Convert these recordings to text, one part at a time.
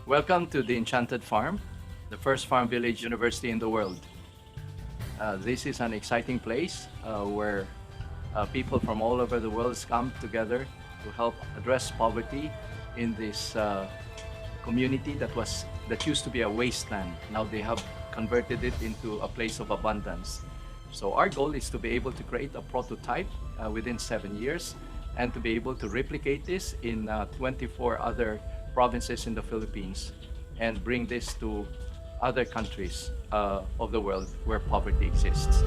Welcome to the Enchanted Farm, the first farm village university in the world. This is an exciting place where people from all over the world come together to help address poverty in this community that used to be a wasteland. Now they have converted it into a place of abundance. So our goal is to be able to create a prototype within 7 years and to be able to replicate this in 24 other provinces in the Philippines and bring this to other countries of the world where poverty exists.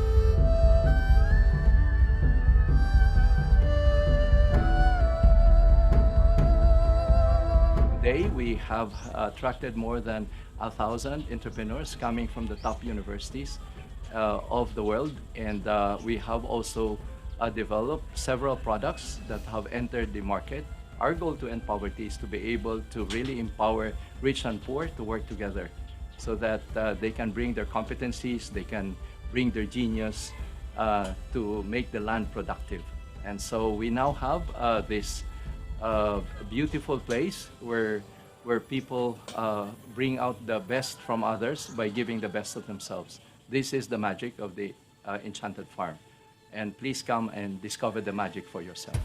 Today, we have attracted more than 1,000 entrepreneurs coming from the top universities of the world, and we have also developed several products that have entered the market. Our goal to end poverty is to be able to really empower rich and poor to work together so that they can bring their competencies, they can bring their genius to make the land productive. And so we now have this beautiful place where people bring out the best from others by giving the best of themselves. This is the magic of the Enchanted Farm. And please come and discover the magic for yourself.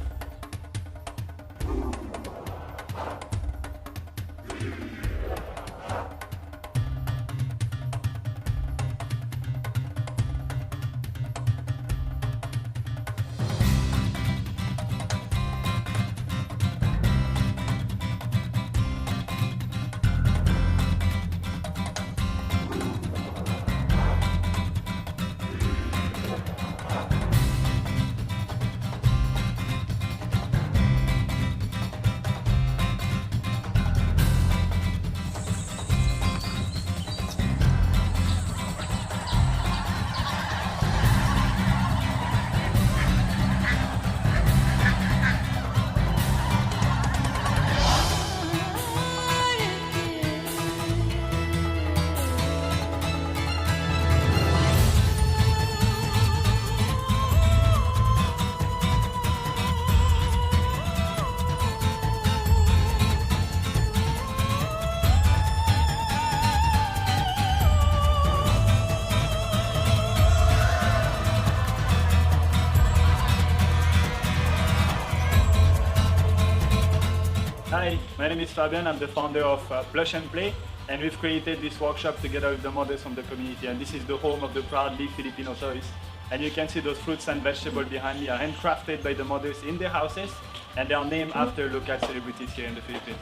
Hi, my name is Fabian. I'm the founder of Plush and Play, and we've created this workshop together with the mothers from the community. And this is the home of the proudly Filipino toys. And you can see those fruits and vegetables behind me are handcrafted by the mothers in their houses, and they are named after local celebrities here in the Philippines.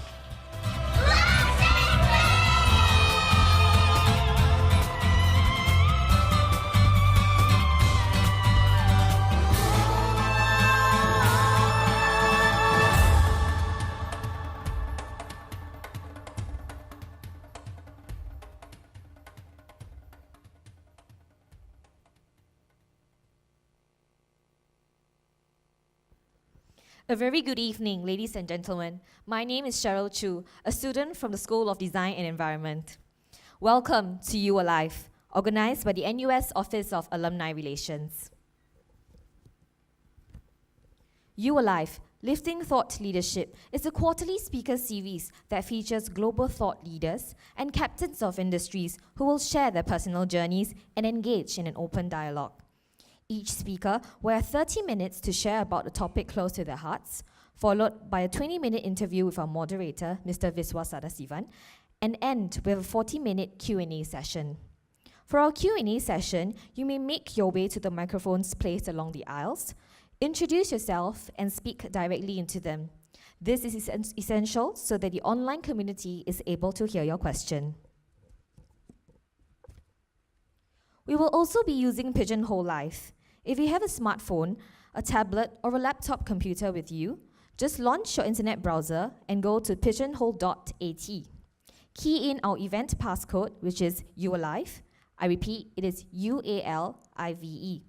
A very good evening, ladies and gentlemen. My name is Cheryl Chu, a student from the School of Design and Environment. Welcome to You Alive, organized by the NUS Office of Alumni Relations. You Alive, Lifting Thought Leadership is a quarterly speaker series that features global thought leaders and captains of industries who will share their personal journeys and engage in an open dialogue. Each speaker will have 30 minutes to share about a topic close to their hearts, followed by a 20-minute interview with our moderator, Mr. Viswa Sadasivan, and end with a 40-minute Q&A session. For our Q&A session, you may make your way to the microphones placed along the aisles, introduce yourself, and speak directly into them. This is essential so that the online community is able to hear your question. We will also be using Pigeonhole Live. If you have a smartphone, a tablet, or a laptop computer with you, just launch your internet browser and go to pigeonhole.at. Key in our event passcode, which is UALIVE. I repeat, it is UALIVE.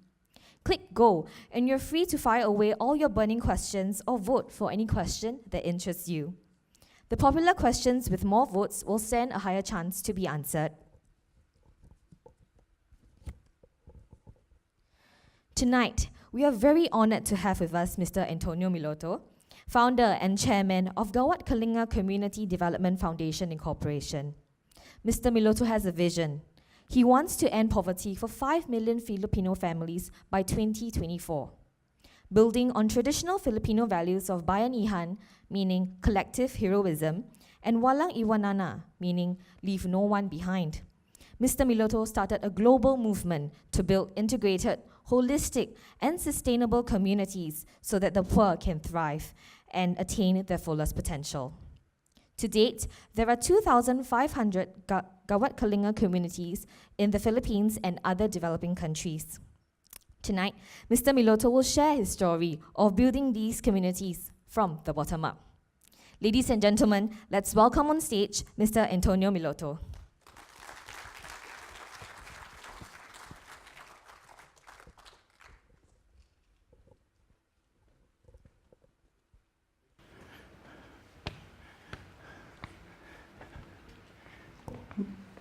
Click Go, and you're free to fire away all your burning questions or vote for any question that interests you. The popular questions with more votes will stand a higher chance to be answered. Tonight, we are very honored to have with us Mr. Antonio Meloto, founder and chairman of Gawad Kalinga Community Development Foundation Incorporation. Mr. Meloto has a vision. He wants to end poverty for 5 million Filipino families by 2024. Building on traditional Filipino values of Bayanihan, meaning collective heroism, and Walang Iwanan, meaning leave no one behind. Mr. Meloto started a global movement to build integrated, holistic, and sustainable communities so that the poor can thrive and attain their fullest potential. To date, there are 2,500 Gawad Kalinga communities in the Philippines and other developing countries. Tonight, Mr. Meloto will share his story of building these communities from the bottom up. Ladies and gentlemen, let's welcome on stage Mr. Antonio Meloto.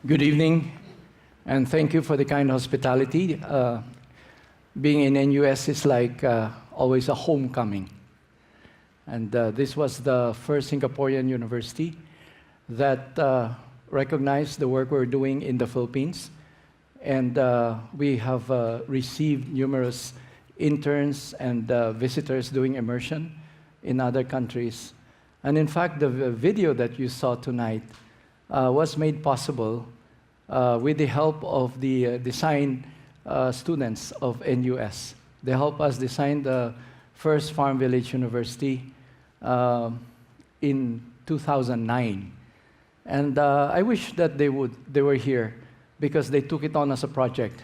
Good evening, and thank you for the kind hospitality. Being in NUS is like always a homecoming. And this was the first Singaporean university that recognized the work we're doing in the Philippines. And we have received numerous interns and visitors doing immersion in other countries. And in fact, the video that you saw tonight was made possible with the help of the design students of NUS. They helped us design the first Farm Village University in 2009. And I wish that they were here because they took it on as a project,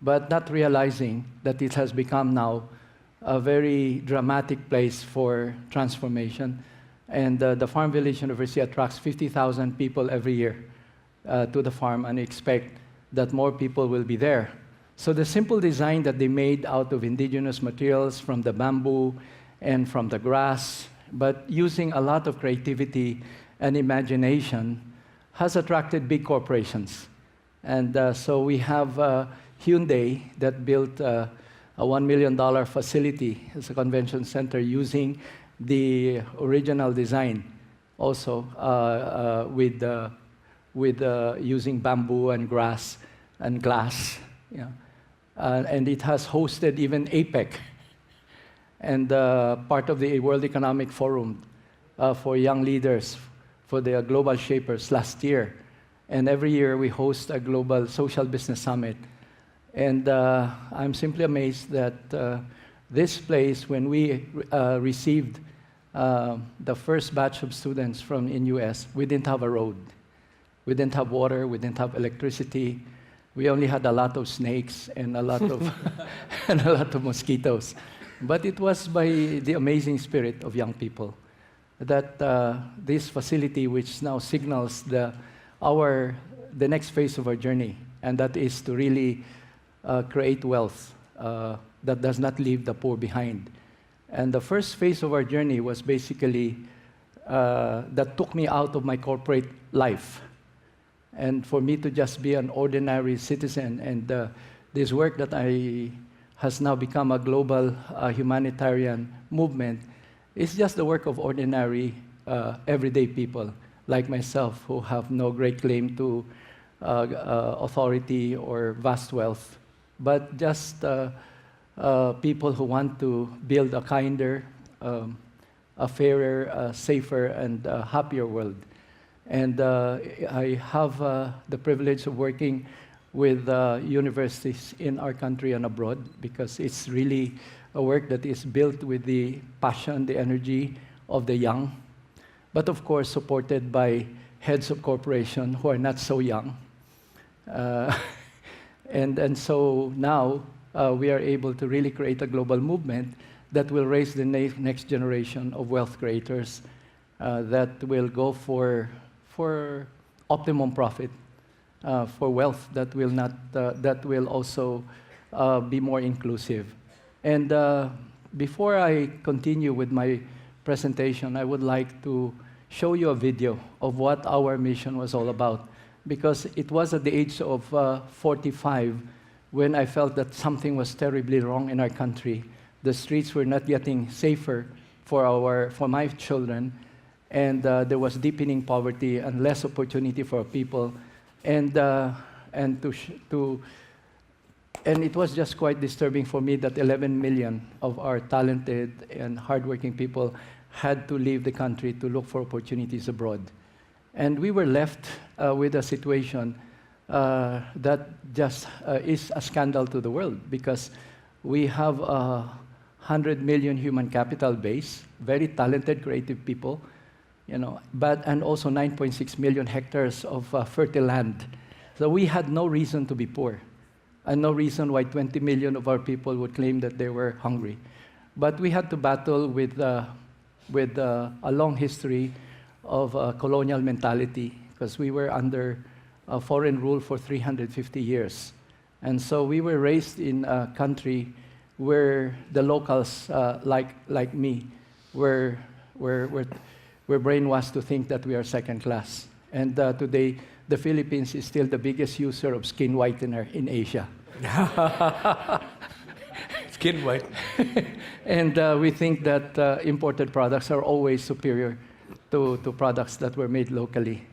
but not realizing that it has become now a very dramatic place for transformation. And the Farm Village University attracts 50,000 people every year to the farm, and expect that more people will be there. So the simple design that they made out of indigenous materials from the bamboo and from the grass, but using a lot of creativity and imagination, has attracted big corporations. And so we have Hyundai that built a $1 million facility as a convention center using the original design, also with using bamboo and grass and glass. Yeah. And it has hosted even APEC and part of the World Economic Forum for young leaders, for the Global Shapers last year. And every year we host a Global Social Business Summit. And I'm simply amazed that this place, when we received the first batch of students from NUS, we didn't have a road. We didn't have water, we didn't have electricity. We only had a lot of snakes and a lot of, and a lot of mosquitoes. But it was by the amazing spirit of young people that this facility, which now signals the next phase of our journey, and that is to really create wealth that does not leave the poor behind. And the first phase of our journey was basically that took me out of my corporate life. And for me to just be an ordinary citizen, and this work that has now become a global humanitarian movement is just the work of ordinary, everyday people like myself who have no great claim to authority or vast wealth, but just people who want to build a kinder, a fairer, safer, and happier world. And I have the privilege of working with universities in our country and abroad, because it's really a work that is built with the passion, the energy of the young, but of course supported by heads of corporation who are not so young. And so now we are able to really create a global movement that will raise the next generation of wealth creators that will go for optimum profit, for wealth that will not that will also be more inclusive. And before I continue with my presentation, I would like to show you a video of what our mission was all about, because it was at the age of 45 when I felt that something was terribly wrong in our country. The streets were not getting safer for my children, and there was deepening poverty and less opportunity for people, and and it was just quite disturbing for me that 11 million of our talented and hardworking people had to leave the country to look for opportunities abroad. And we were left with a situation that just is a scandal to the world, because we have a 100 million human capital base, very talented, creative people, and also 9.6 million hectares of fertile land. So we had no reason to be poor, and no reason why 20 million of our people would claim that they were hungry. But we had to battle with a long history of colonial mentality, because we were under foreign rule for 350 years. And so we were raised in a country where the locals, like me, were brainwashed to think that we are second class. And today, the Philippines is still the biggest user of skin whitener in Asia. Skin white. And we think that imported products are always superior to products that were made locally.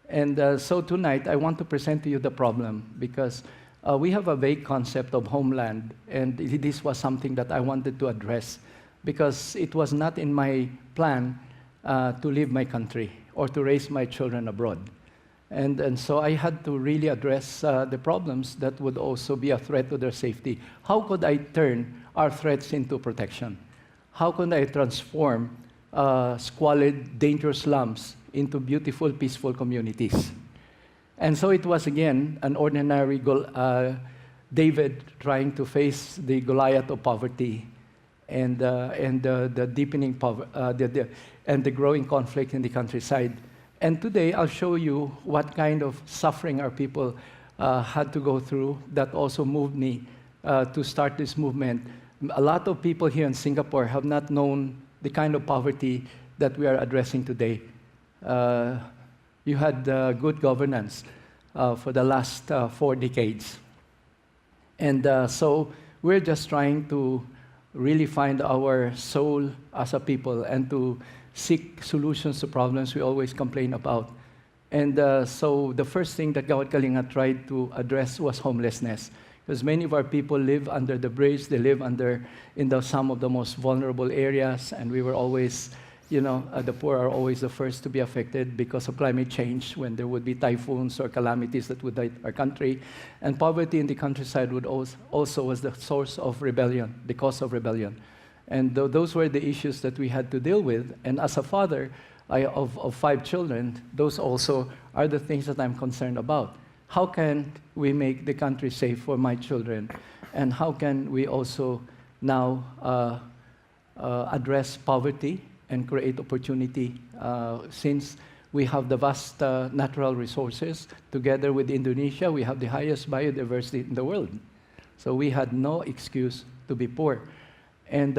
And so tonight, I want to present to you the problem, because we have a vague concept of homeland, and this was something that I wanted to address, because it was not in my plan to leave my country or to raise my children abroad. And so I had to really address the problems that would also be a threat to their safety. How could I turn our threats into protection? How could I transform squalid, dangerous slums into beautiful, peaceful communities? And so it was, again, an ordinary David trying to face the Goliath of poverty and the deepening poverty and the growing conflict in the countryside. And today, I'll show you what kind of suffering our people had to go through that also moved me to start this movement. A lot of people here in Singapore have not known the kind of poverty that we are addressing today. You had good governance for the last 4 decades. And so we're just trying to really find our soul as a people and to seek solutions to problems we always complain about. And so the first thing that Gawad Kalinga tried to address was homelessness, because many of our people live under the bridge, they live in some of the most vulnerable areas, and we were always, the poor are always the first to be affected because of climate change, when there would be typhoons or calamities that would hit our country. And poverty in the countryside would also was the source of rebellion, the cause of rebellion. And those were the issues that we had to deal with. And as a father of 5 children, those also are the things that I'm concerned about. How can we make the country safe for my children? And how can we also now address poverty and create opportunity, since we have the vast natural resources. Together with Indonesia, we have the highest biodiversity in the world. So we had no excuse to be poor. And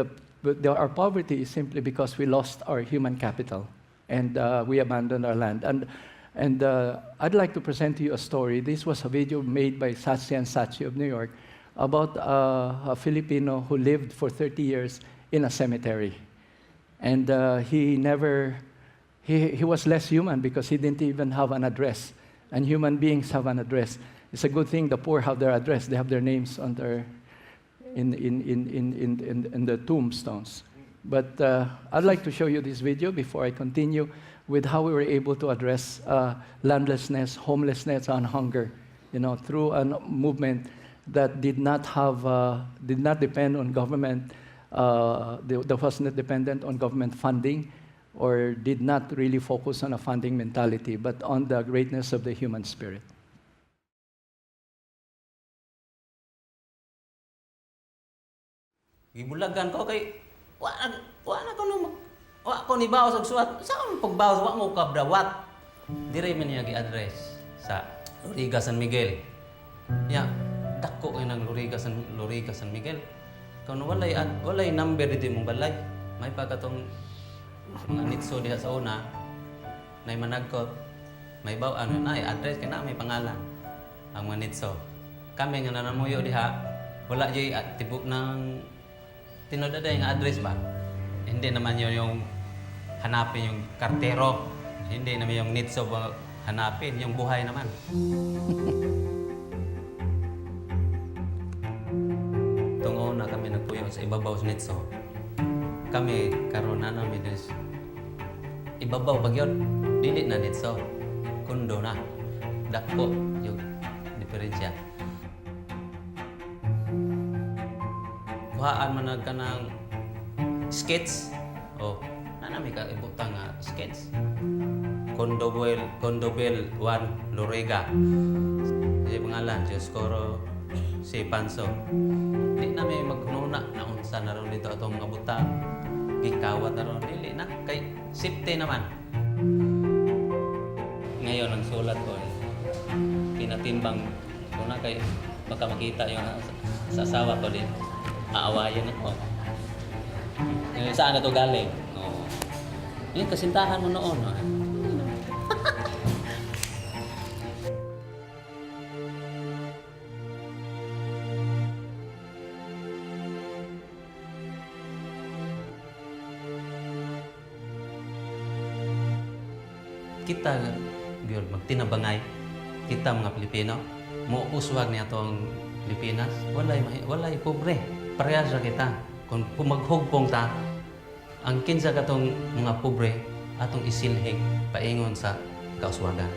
our poverty is simply because we lost our human capital and we abandoned our land. And I'd like to present to you a story. This was a video made by Sachi and Sachi of New York about a Filipino who lived for 30 years in a cemetery. And he was less human because he didn't even have an address. And human beings have an address. It's a good thing the poor have their address. They have their names on in the tombstones. But I'd like to show you this video before I continue with how we were able to address landlessness, homelessness, and hunger, through a movement that did not depend on government, that was not dependent on government funding, or did not really focus on a funding mentality, but on the greatness of the human spirit. Gibulagan ko kay wa ko ni bawas og suwat. Sa akong pagbawas wa mo kabdawat. Dire man niya gi-address sa Luriga San Miguel. Ya, dako kay nang Luriga San Miguel. Kung walay number dito mong balay. May pagkatong mga nitso diha sa una. Nay managkot. May nay address kay na may pangalan. Ang mga nitso. Kami nga nanamuyo diha, wala jay tibok ng tinodaday nga address ba? Hindi naman yun yung hanapin yung kartero. Hindi naman yung needs of hanapin, yung buhay naman. Itong una kami nagpuyo sa ibabaw sa Nitso. Kami, karoon na namin is ibabaw pag yun, dili na Nitso. Kundo na. Dako yung diferensya. Kuhaan man ka ng skits. O, namin ka ibutang nga skits. Condobel 1 Lorega. Yung pangalan, Diyos Coro si Panso. Di namin magnuna na unsa na ron dito atong mga butang. Gikawat na ron. Dili na. Kay safety naman. Ngayon, ang sulat ko, pinatimbang ko na kay baka makita yung sa asawa ko din. Aawayan ako. Saan na to galing? Oo. Yung kasintahan mo noon. No? Kita gyud magtinabangay kita mga Pilipino muuswag niya tong Pilipinas walay pobre parehas ra kita kung maghugpong ta ang kinsa katong mga pobre atong isilhig paingon sa kauswagan.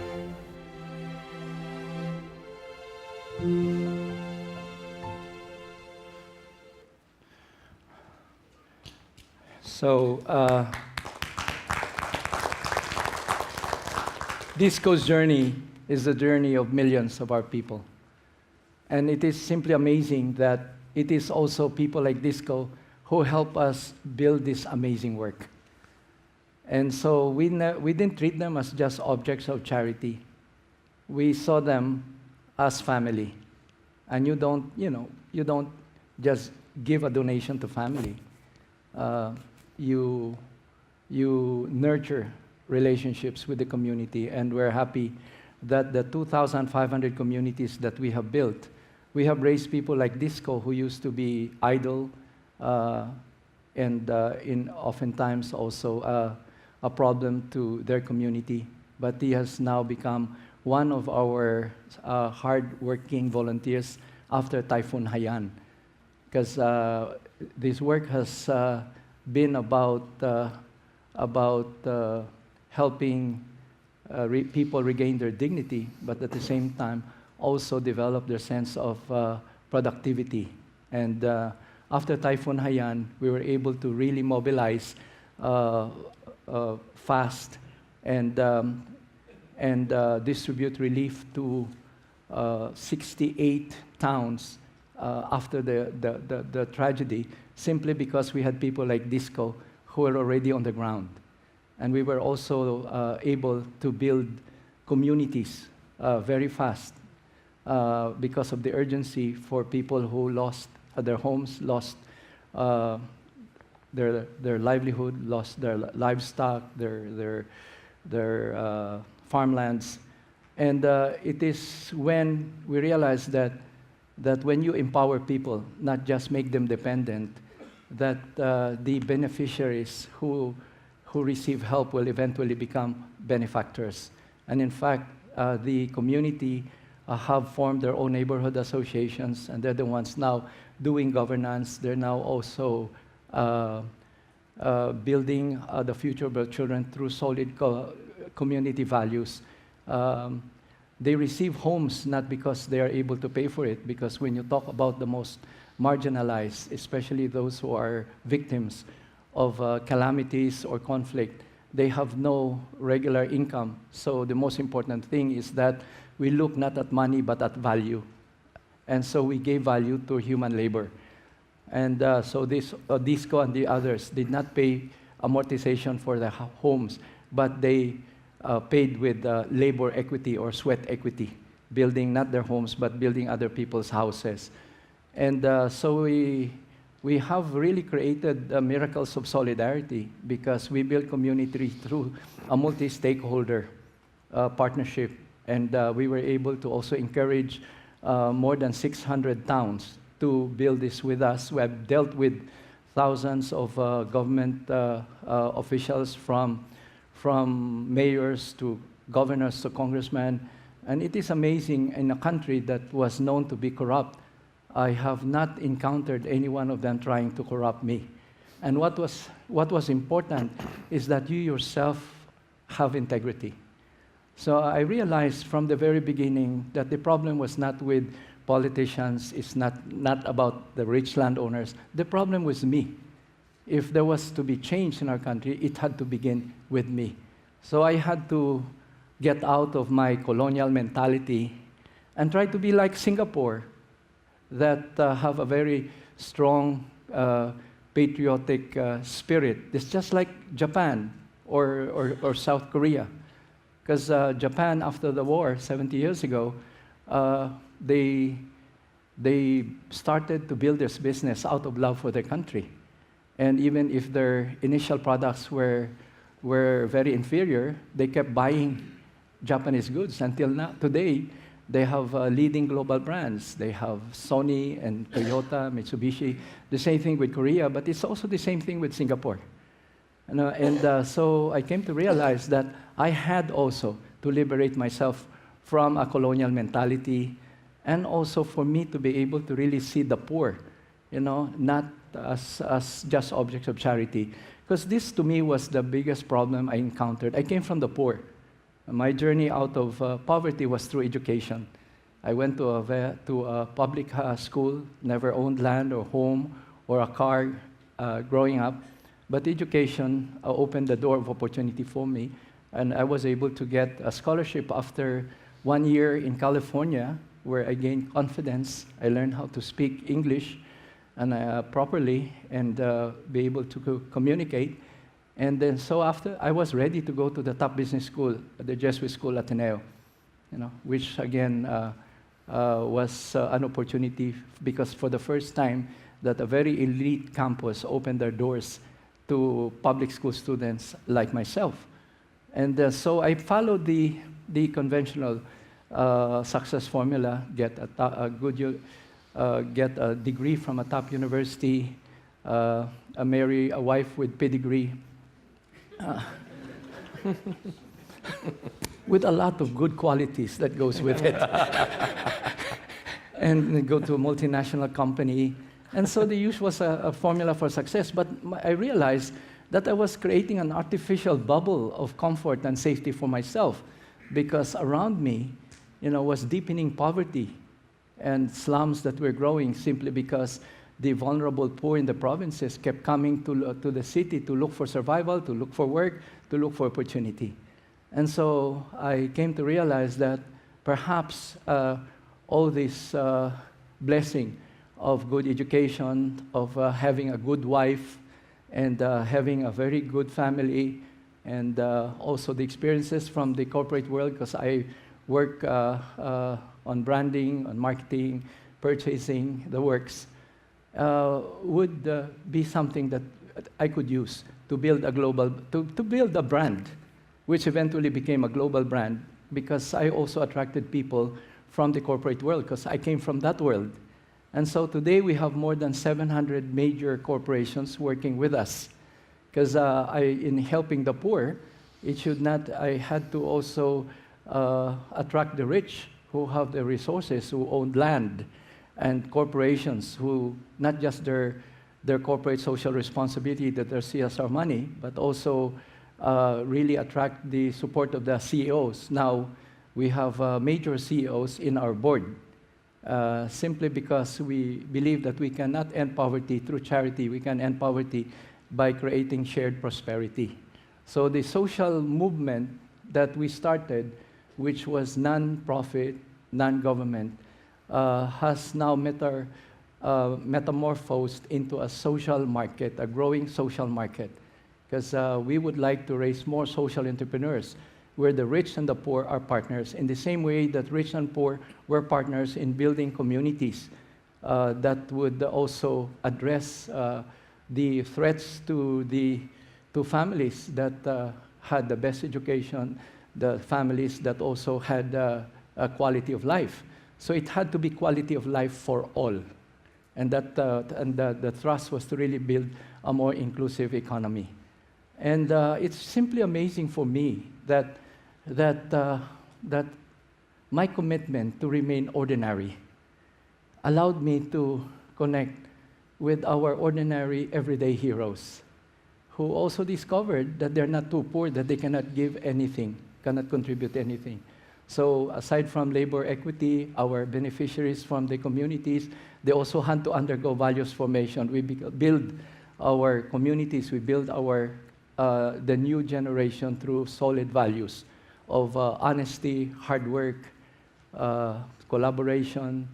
So, Disco's journey is the journey of millions of our people. And it is simply amazing that it is also people like Disco who help us build this amazing work. And so we didn't treat them as just objects of charity. We saw them as family. And you don't just give a donation to family. You nurture relationships with the community, and we're happy that the 2,500 communities that we have built, we have raised people like Disco who used to be idle and oftentimes also a problem to their community, but he has now become one of our hard-working volunteers after Typhoon Haiyan, because this work has been about helping people regain their dignity, but at the same time also develop their sense of productivity. And after Typhoon Haiyan, we were able to really mobilize fast and distribute relief to 68 towns after the tragedy, simply because we had people like Disco who were already on the ground. And we were also able to build communities very fast because of the urgency for people who lost their homes, lost their livelihood, lost their livestock, their farmlands. And it is when we realized that when you empower people, not just make them dependent, that the beneficiaries who receive help will eventually become benefactors. And in fact, the community have formed their own neighborhood associations, and they're the ones now doing governance. They're now also building the future of our children through solid community values. They receive homes not because they are able to pay for it, because when you talk about the most marginalized, especially those who are victims of calamities or conflict, they have no regular income. So the most important thing is that we look not at money but at value. And so we gave value to human labor. And so this Disco and the others did not pay amortization for the homes, but they paid with labor equity or sweat equity, building not their homes but building other people's houses. And so we have really created miracles of solidarity, because we build community through a multi-stakeholder partnership. And we were able to also encourage more than 600 towns to build this with us. We have dealt with thousands of government officials from mayors to governors to congressmen. And it is amazing, in a country that was known to be corrupt, I have not encountered any one of them trying to corrupt me. And what was important is that you yourself have integrity. So I realized from the very beginning that the problem was not with politicians, it's not about the rich landowners. The problem was me. If there was to be change in our country, it had to begin with me. So I had to get out of my colonial mentality and try to be like Singapore, that have a very strong patriotic spirit. It's just like Japan or South Korea. Because Japan, after the war 70 years ago, they started to build this business out of love for their country. And even if their initial products were very inferior, they kept buying Japanese goods until now. Today, they have leading global brands. They have Sony and Toyota, Mitsubishi. The same thing with Korea, but it's also the same thing with Singapore. So I came to realize that I had also to liberate myself from a colonial mentality, and also for me to be able to really see the poor, not as just objects of charity. Because this, to me, was the biggest problem I encountered. I came from the poor. My journey out of poverty was through education. I went to a public school, never owned land or home or a car growing up. But education opened the door of opportunity for me, and I was able to get a scholarship after 1 year in California, where I gained confidence. I learned how to speak English and properly and be able to communicate. And then, so after, I was ready to go to the top business school, the Jesuit School Ateneo, which again was an opportunity, because for the first time that a very elite campus opened their doors to public school students like myself. And so I followed the conventional success formula: get a degree from a top university, marry a wife with pedigree, with a lot of good qualities that goes with it, and go to a multinational company. And so the use was a formula for success. But I realized that I was creating an artificial bubble of comfort and safety for myself, because around me, was deepening poverty and slums that were growing simply because the vulnerable poor in the provinces kept coming to the city to look for survival, to look for work, to look for opportunity. And so I came to realize that perhaps all this blessing of good education, of having a good wife, and having a very good family, and also the experiences from the corporate world, because I work on branding, on marketing, purchasing, the works, would be something that I could use to build to build a brand, which eventually became a global brand, because I also attracted people from the corporate world, because I came from that world. And so today we have more than 700 major corporations working with us, because in helping the poor, I had to also attract the rich who have the resources, who own land, and corporations who, not just their corporate social responsibility, that their CSR money, but also really attract the support of the CEOs. Now we have major CEOs in our board, simply because we believe that we cannot end poverty through charity. We can end poverty by creating shared prosperity. So the social movement that we started, which was non-profit, non-government, has now metamorphosed into a social market, a growing social market, because we would like to raise more social entrepreneurs, where the rich and the poor are partners, in the same way that rich and poor were partners in building communities that would also address the threats to families that had the best education, the families that also had a quality of life. So it had to be quality of life for all. And the thrust was to really build a more inclusive economy. And it's simply amazing for me that my commitment to remain ordinary allowed me to connect with our ordinary everyday heroes who also discovered that they're not too poor, that they cannot give anything, cannot contribute anything. So aside from labor equity, our beneficiaries from the communities, they also had to undergo values formation. We build our communities, we build the new generation through solid values of honesty, hard work, collaboration,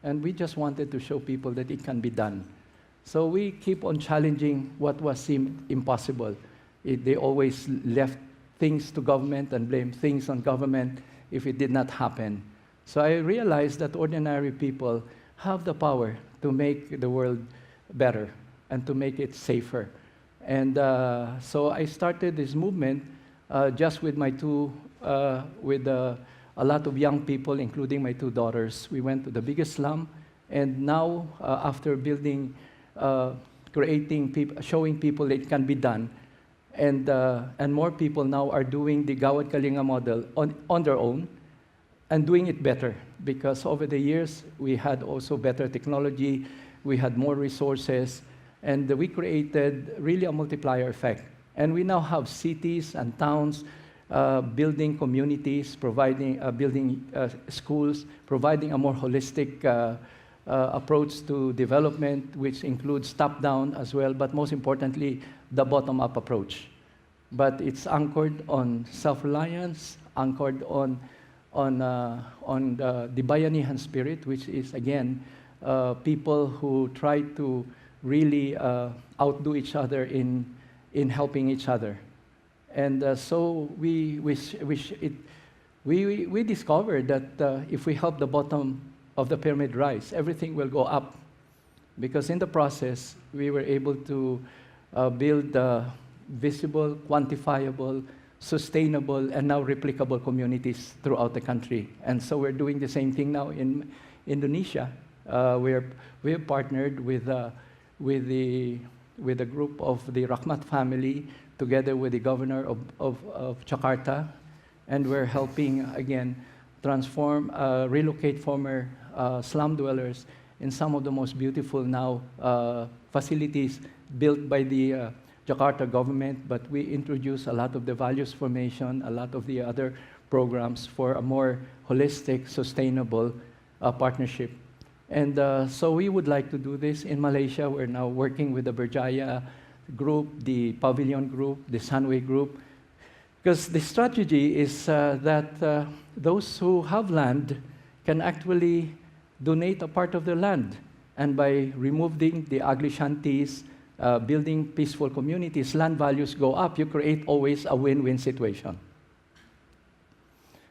and we just wanted to show people that it can be done. So we keep on challenging what was seemed impossible. They always left things to government and blamed things on government if it did not happen. So I realized that ordinary people have the power to make the world better and to make it safer. And so I started this movement just with a lot of young people, including my 2 daughters. We went to the biggest slum, and now after building, showing people it can be done, and more people now are doing the Gawad Kalinga model on their own and doing it better, because over the years we had also better technology, we had more resources, and we created really a multiplier effect. And we now have cities and towns building communities, building schools, providing a more holistic approach to development, which includes top-down as well, but most importantly, the bottom-up approach. But it's anchored on self-reliance, anchored on the Bayanihan spirit, which is, again, people who try to really outdo each other in helping each other. And so we discovered that if we help the bottom of the pyramid rise, everything will go up. Because in the process, we were able to build visible, quantifiable, sustainable, and now replicable communities throughout the country. And so we're doing the same thing now in Indonesia. We're partnered with a group of the Rahmat family, together with the governor of Jakarta, and we're helping, again, relocate former slum dwellers in some of the most beautiful now facilities built by the Jakarta government, but we introduce a lot of the values formation, a lot of the other programs for a more holistic, sustainable partnership. And so we would like to do this in Malaysia. We're now working with the Berjaya group, the Pavilion group, the Sunway group, because the strategy is that those who have land can actually donate a part of their land. And by removing the ugly shanties, building peaceful communities, land values go up. You create always a win-win situation.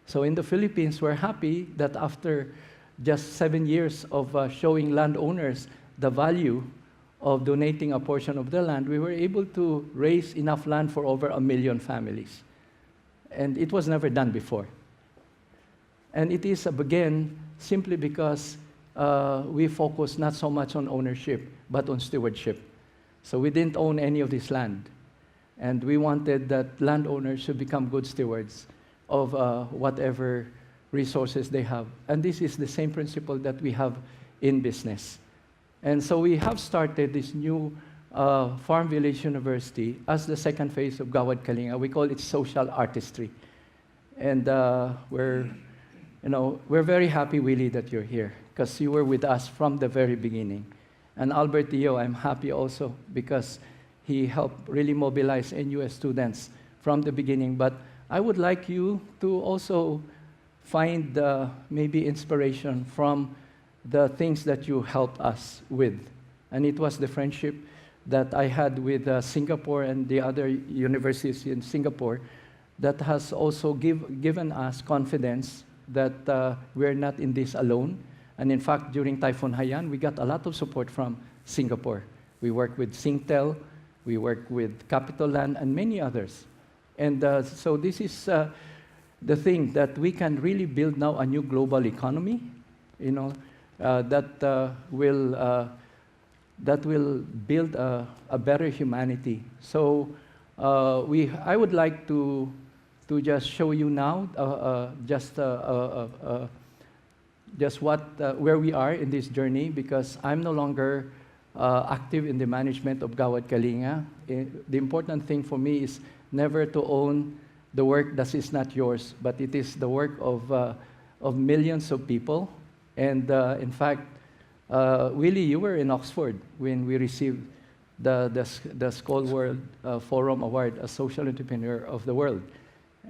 So in the Philippines, we're happy that after just 7 years of showing landowners the value of donating a portion of the land, we were able to raise enough land for over 1 million families. And it was never done before. And it is, again, simply because we focus not so much on ownership, but on stewardship. So we didn't own any of this land. And we wanted that landowners should become good stewards of whatever resources they have. And this is the same principle that we have in business. And so we have started this new Farm Village University as the second phase of Gawad Kalinga. We call it social artistry. And we're very happy, Willie, that you're here, because you were with us from the very beginning. And Albert Dio, I'm happy also, because he helped really mobilize NUS students from the beginning. But I would like you to also find maybe inspiration from the things that you helped us with. And it was the friendship that I had with Singapore and the other universities in Singapore that has also given us confidence that we're not in this alone. And in fact, during Typhoon Haiyan, we got a lot of support from Singapore. We worked with Singtel, we worked with Capital Land, and many others. And so this is the thing that we can really build now a new global economy, you know, that will build a better humanity. So I would like to just show you now just where we are in this journey, because I'm no longer active in the management of Gawad Kalinga. The important thing for me is never to own the work that is not yours, but it is the work of millions of people. And in fact, Willie, you were in Oxford when we received the Skoll World Forum Award as Social Entrepreneur of the World.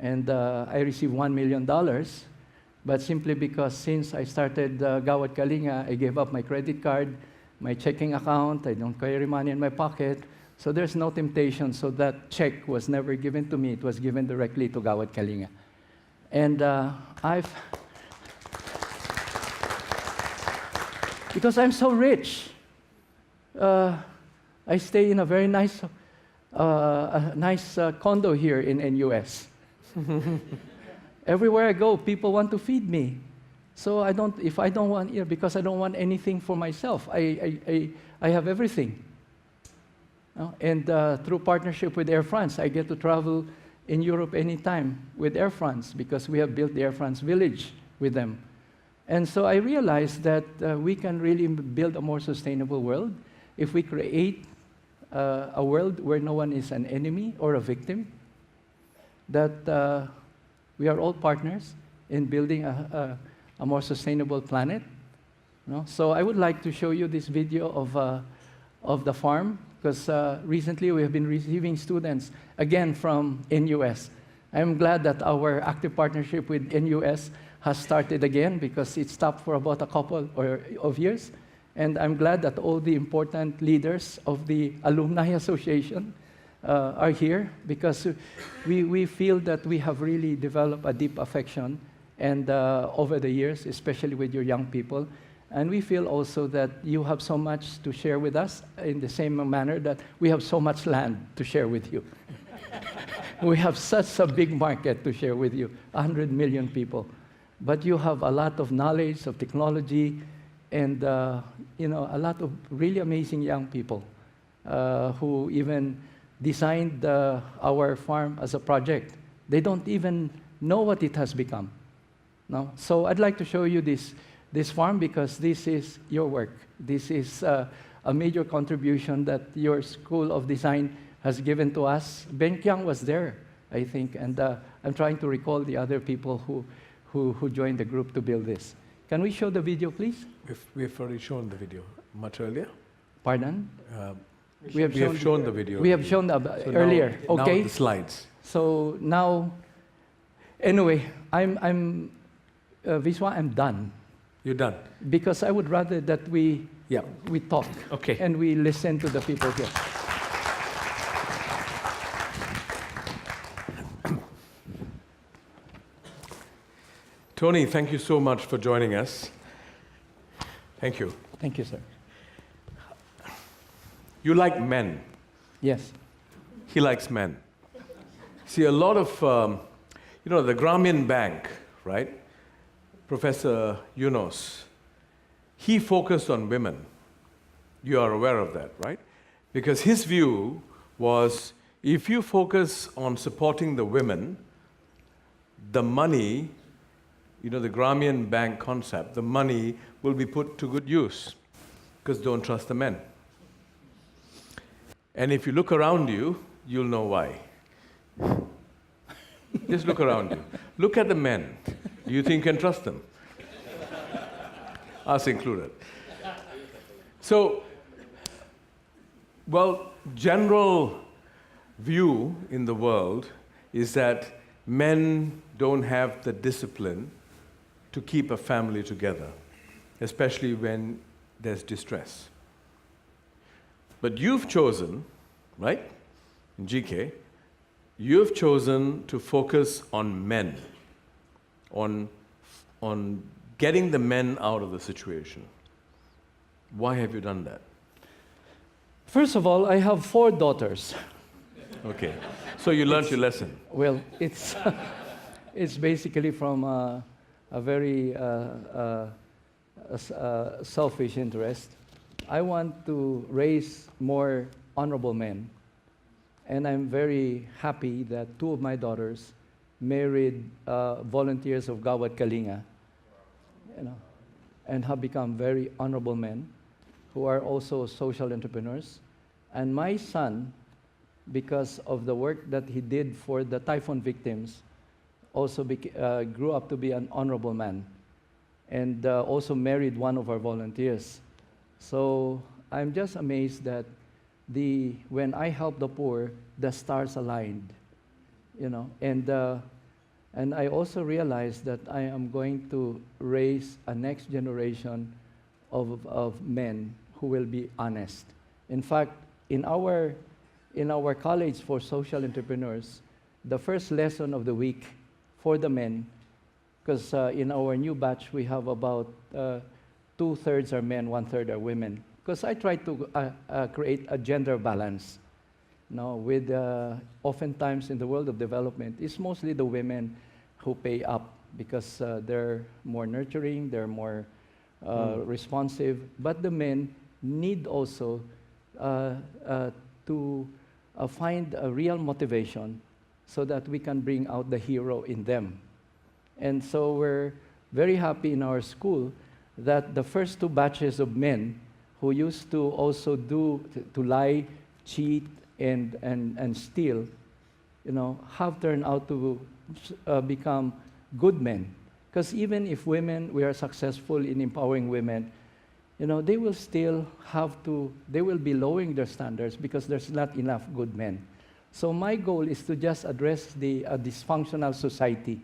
And I received $1 million, but simply because since I started Gawad Kalinga, I gave up my credit card, my checking account, I don't carry money in my pocket, so there's no temptation, so that check was never given to me, it was given directly to Gawad Kalinga. And because I'm so rich, I stay in a very nice condo here in NUS. Everywhere I go, people want to feed me. So because I don't want anything for myself, I have everything. And through partnership with Air France, I get to travel in Europe anytime with Air France, because we have built the Air France village with them. And so I realized that we can really build a more sustainable world if we create a world where no one is an enemy or a victim, that we are all partners in building a more sustainable planet. So I would like to show you this video of the farm, because recently we have been receiving students, again, from NUS. I'm glad that our active partnership with NUS has started again, because it stopped for about a couple of years. And I'm glad that all the important leaders of the Alumni Association are here, because we feel that we have really developed a deep affection and over the years, especially with your young people. And we feel also that you have so much to share with us, in the same manner that we have so much land to share with you. We have such a big market to share with you, 100 million people. But you have a lot of knowledge of technology, and a lot of really amazing young people who even designed our farm as a project. They don't even know what it has become. No? So I'd like to show you this farm, because this is your work. This is a major contribution that your School of Design has given to us. Ben Kyang was there, I think, and I'm trying to recall the other people who joined the group to build this. Can we show the video, please? We've already shown the video much earlier. Pardon? We have shown the video. We have shown earlier. Now, okay. Now the slides. So now, anyway, Viswa, I'm done. You're done. Because I would rather that we talk and we listen to the people here. Tony, thank you so much for joining us. Thank you. Thank you, sir. You like men. Yes. He likes men. See, a lot of, the Grameen Bank, right? Professor Yunus, he focused on women. You are aware of that, right? Because his view was, if you focus on supporting the women, the money, the Grameen Bank concept, the money will be put to good use, because don't trust the men. And if you look around you, you'll know why. Just look around you. Look at the men. Do you think you can trust them? Us included. So, general view in the world is that men don't have the discipline to keep a family together, especially when there's distress. But you've chosen, right, in GK, you've chosen to focus on men, on getting the men out of the situation. Why have you done that? First of all, I have 4 daughters. Okay, so you learned your lesson. Well, it's it's basically from a very selfish interest. I want to raise more honorable men, and I'm very happy that two of my daughters married volunteers of Gawad Kalinga, you know, and have become very honorable men who are also social entrepreneurs. And my son, because of the work that he did for the typhoon victims, also grew up to be an honorable man, and also married one of our volunteers. So I'm just amazed that when I help the poor, the stars aligned, you know. And I also realized that I am going to raise a next generation of men who will be honest. In fact, in our college for social entrepreneurs, the first lesson of the week for the men, because in our new batch we have about 2/3 are men, 1/3 are women. Because I try to create a gender balance. No, with oftentimes in the world of development, it's mostly the women who pay up because they're more nurturing, they're more responsive. But the men need also to find a real motivation so that we can bring out the hero in them. And so we're very happy in our school that the first two batches of men who used to also to lie, cheat, and steal, you know, have turned out to become good men. Because even if we are successful in empowering women, you know, they will still they will be lowering their standards because there's not enough good men. So my goal is to just address the dysfunctional society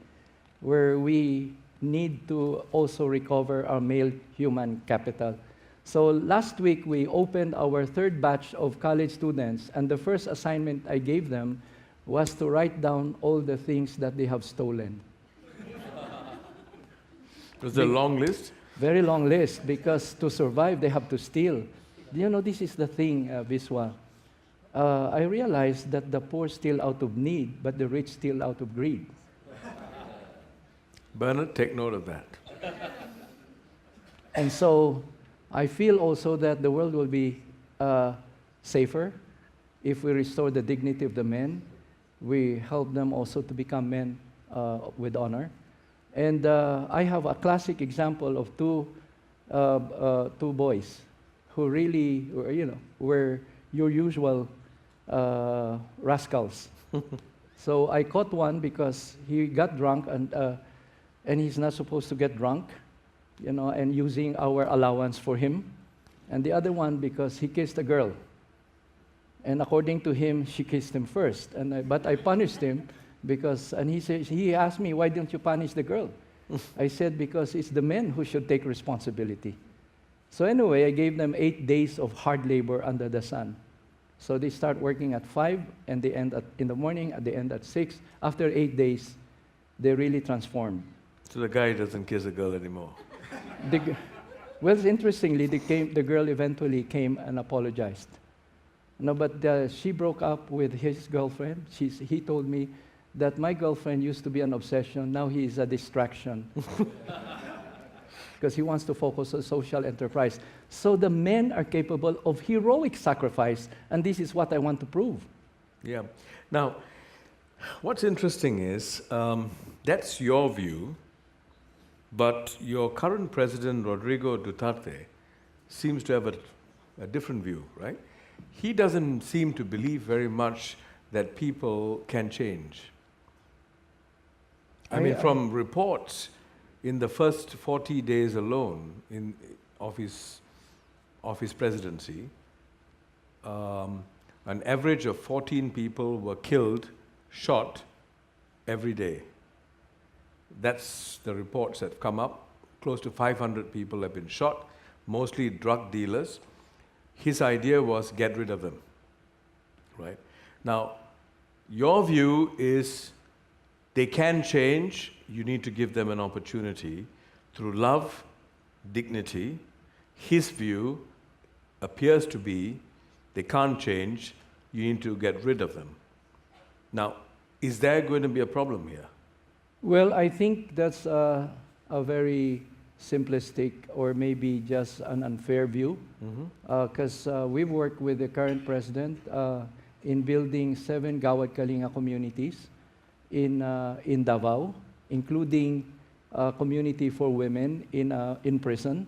where we need to also recover our male human capital. So last week we opened our third batch of college students, and the first assignment I gave them was to write down all the things that they have stolen. Was it a long list? Very long list, because to survive they have to steal. You know, this is the thing, Viswa. I realized that the poor steal out of need, but the rich steal out of greed. Bernard, take note of that. And so I feel also that the world will be safer if we restore the dignity of the men. We help them also to become men with honor. And I have a classic example of two boys who really, you know, were your usual rascals. So I caught one because he got drunk, and he's not supposed to get drunk, you know, and using our allowance for him. And the other one because he kissed a girl. And according to him, she kissed him first. But I punished him because, and he asked me, why didn't you punish the girl? I said, because it's the men who should take responsibility. So anyway, I gave them 8 days of hard labor under the sun. So they start working at 5, and they end in the morning, and they end at 6. After 8 days, they really transformed. So the guy doesn't kiss a girl anymore. Well, interestingly, the girl eventually came and apologized. No, but she broke up with his girlfriend. He told me that my girlfriend used to be an obsession, now he is a distraction. Because he wants to focus on social enterprise. So the men are capable of heroic sacrifice, and this is what I want to prove. Yeah. Now, what's interesting is, that's your view, but your current president, Rodrigo Duterte, seems to have a different view, right? He doesn't seem to believe very much that people can change. I mean, from reports, in the first 40 days alone of his presidency, an average of 14 people were killed, shot, every day. That's the reports that have come up. Close to 500 people have been shot, mostly drug dealers. His idea was get rid of them, right? Now, your view is they can change. You need to give them an opportunity through love, dignity. His view appears to be they can't change. You need to get rid of them. Now, is there going to be a problem here? Well, I think that's a very simplistic or maybe just an unfair view, because we've worked with the current president in building 7 Gawad Kalinga communities in Davao, including a community for women in prison.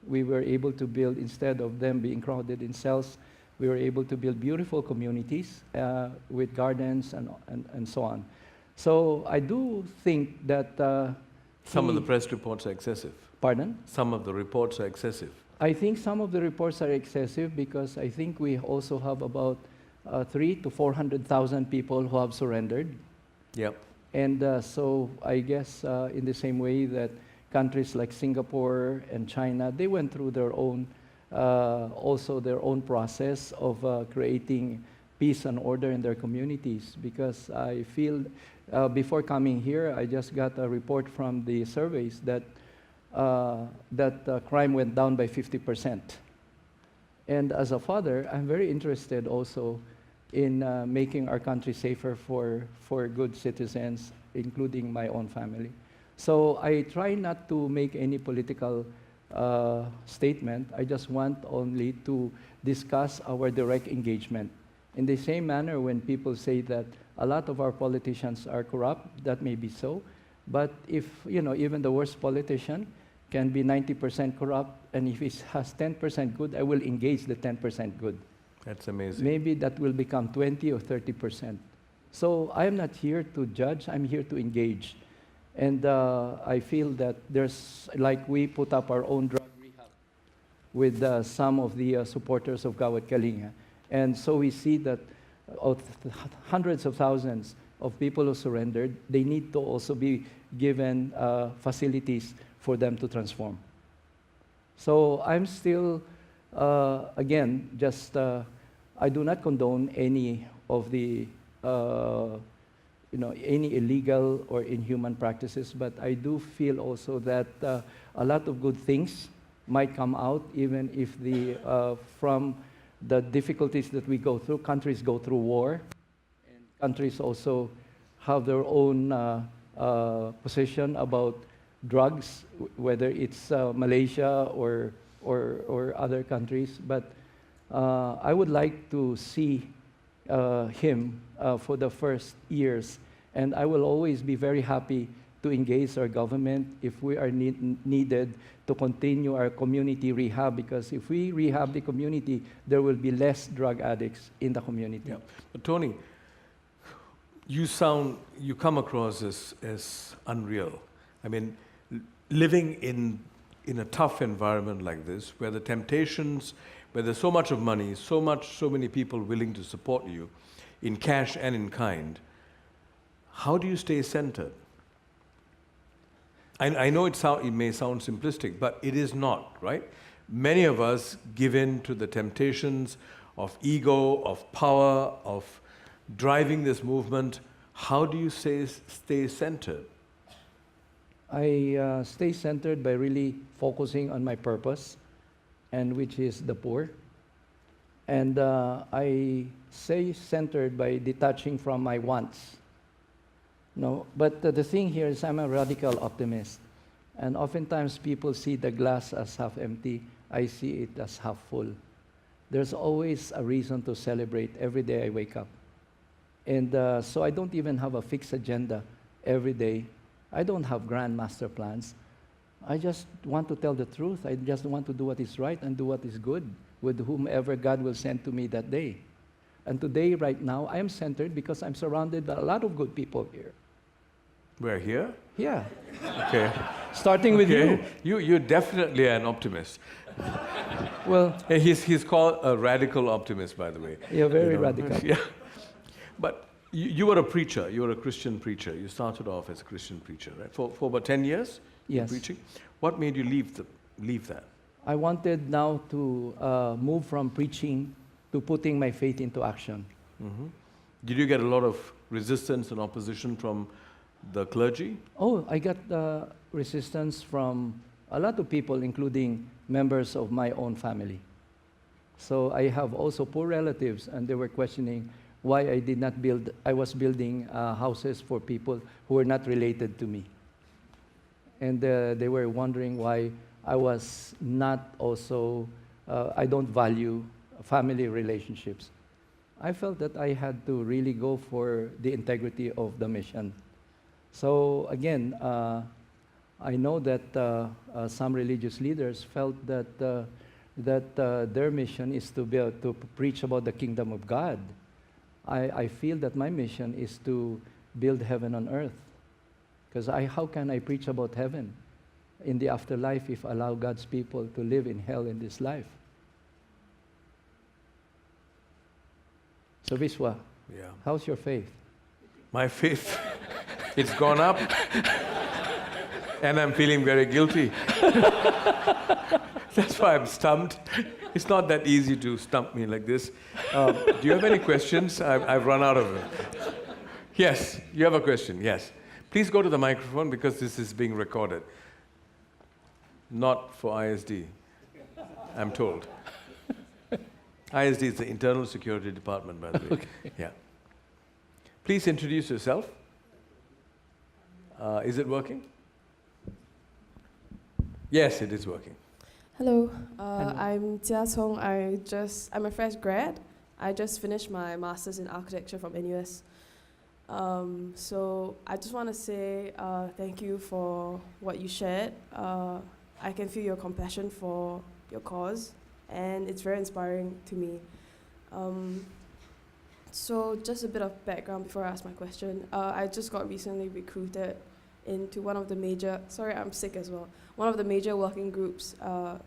We were able to build, instead of them being crowded in cells, we were able to build beautiful communities with gardens and so on. So I do think that Some of the press reports are excessive. Pardon? Some of the reports are excessive. I think some of the reports are excessive because I think we also have about 300,000 to 400,000 people who have surrendered. Yep. And so I guess in the same way that countries like Singapore and China, they went through their own, also their own process of creating peace and order in their communities. Because I feel, before coming here, I just got a report from the surveys that crime went down by 50%. And as a father, I'm very interested also in making our country safer for good citizens, including my own family. So I try not to make any political statement. I just want only to discuss our direct engagement. In the same manner, when people say that a lot of our politicians are corrupt, that may be so. But if, you know, even the worst politician can be 90% corrupt, and if he has 10% good, I will engage the 10% good. That's amazing. Maybe that will become 20 or 30%. So I'm not here to judge, I'm here to engage. And I feel that there's, like we put up our own drug rehab with some of the supporters of Gawad Kalinga. And so we see that of hundreds of thousands of people who surrendered, they need to also be given facilities for them to transform. So I'm still, again, just, I do not condone any of the, any illegal or inhuman practices, but I do feel also that a lot of good things might come out, even if from the difficulties that we go through. Countries go through war, and countries also have their own position about drugs, whether it's Malaysia or other countries. But I would like to see him for the first years, and I will always be very happy to engage our government if we are needed to continue our community rehab, because if we rehab the community, there will be less drug addicts in the community. Yeah. But Tony, you come across as unreal. I mean, living in a tough environment like this, where the temptations, where there's so much of money, so many people willing to support you in cash and in kind, how do you stay centered? I know it may sound simplistic, but it is not, right? Many of us give in to the temptations of ego, of power, of driving this movement. How do you stay centered? I stay centered by really focusing on my purpose, and which is the poor. And I stay centered by detaching from my wants. No, but the thing here is I'm a radical optimist. And oftentimes people see the glass as half empty. I see it as half full. There's always a reason to celebrate every day I wake up. And so I don't even have a fixed agenda every day. I don't have grand master plans. I just want to tell the truth. I just want to do what is right and do what is good with whomever God will send to me that day. And today, right now, I am centered because I'm surrounded by a lot of good people here. We're here? Yeah. Okay. Starting with you. You're definitely an optimist. Well, He's called a radical optimist, by the way. you're very radical. Yeah. But you were a preacher. You were a Christian preacher. You started off as a Christian preacher, right? For about 10 years? Yes. Preaching. What made you leave that? I wanted now to move from preaching to putting my faith into action. Mm-hmm. Did you get a lot of resistance and opposition from the clergy? Oh, I got resistance from a lot of people, including members of my own family. So I have also poor relatives, and they were questioning why I was building houses for people who were not related to me. And they were wondering why I was not also, I don't value family relationships. I felt that I had to really go for the integrity of the mission. So again, I know that some religious leaders felt that their mission is to preach about the kingdom of God. I feel that my mission is to build heaven on earth. Because how can I preach about heaven in the afterlife if I allow God's people to live in hell in this life? So Viswa, Yeah. how's your faith? My faith, it's gone up. And I'm feeling very guilty. That's why I'm stumped. It's not that easy to stump me like this. Do you have any questions? I've run out of it. Yes, you have a question, yes. Please go to the microphone because this is being recorded. Not for ISD, I'm told. ISD is the Internal Security Department, by the way. Okay. Yeah. Please introduce yourself. Is it working? Yes, it is working. Hello, I'm Tia Song. I'm a fresh grad. I just finished my master's in architecture from NUS. So I just want to say thank you for what you shared. I can feel your compassion for your cause, and it's very inspiring to me. So just a bit of background before I ask my question. I just got recently recruited into one of the major, sorry, I'm sick as well, one of the major working groups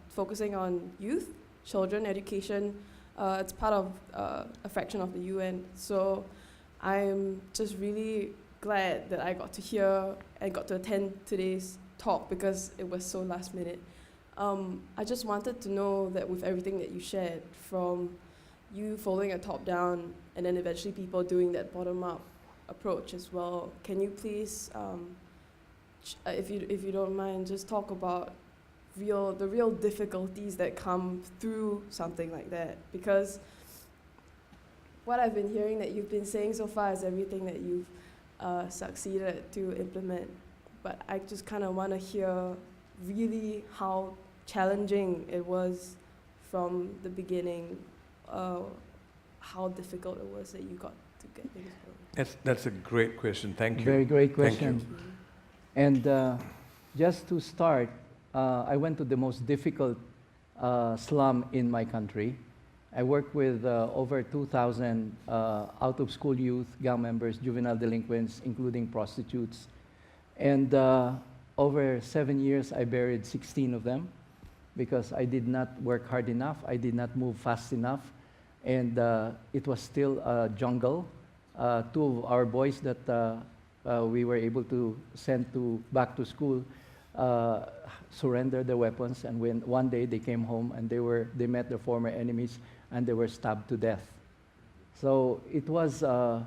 focusing on youth, children, education. It's part of a fraction of the UN. So I'm just really glad that I got to hear and got to attend today's talk because it was so last minute. I just wanted to know that with everything that you shared, from you following a top-down and then eventually people doing that bottom-up approach as well, can you please, if you don't mind, just talk about the real difficulties that come through something like that? Because what I've been hearing that you've been saying so far is everything that you've succeeded to implement. But I just kind of want to hear really how challenging it was from the beginning, how difficult it was that you got to get things going. That's a great question. Thank you. Very great Thank question. you. And just to start, I went to the most difficult slum in my country. I worked with over 2,000 out-of-school youth, gang members, juvenile delinquents, including prostitutes. And over 7 years, I buried 16 of them because I did not work hard enough. I did not move fast enough. And it was still a jungle. Two of our boys that we were able to send back to school surrendered their weapons. And when one day they came home and they met their former enemies and they were stabbed to death. So it was a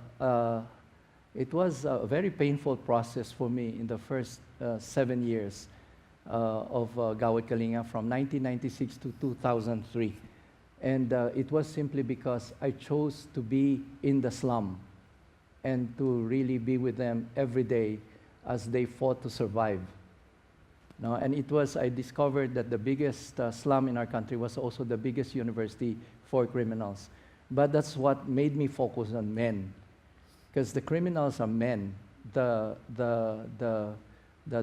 very painful process for me in the first 7 years of Gawad Kalinga from 1996 to 2003. And it was simply because I chose to be in the slum and to really be with them every day as they fought to survive. No, and I discovered that the biggest slum in our country was also the biggest university for criminals. But that's what made me focus on men. Because the criminals are men, the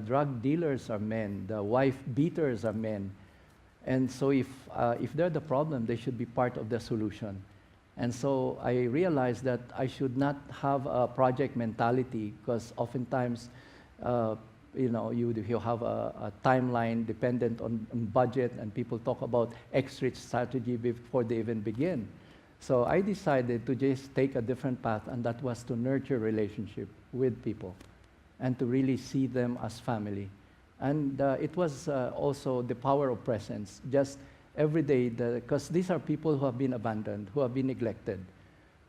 drug dealers are men, the wife beaters are men. And so if they're the problem, they should be part of the solution. And so I realized that I should not have a project mentality because oftentimes, you have a timeline dependent on budget and people talk about exit strategy before they even begin. So I decided to just take a different path, and that was to nurture relationship with people and to really see them as family. And it was also the power of presence, just every day, because these are people who have been abandoned, who have been neglected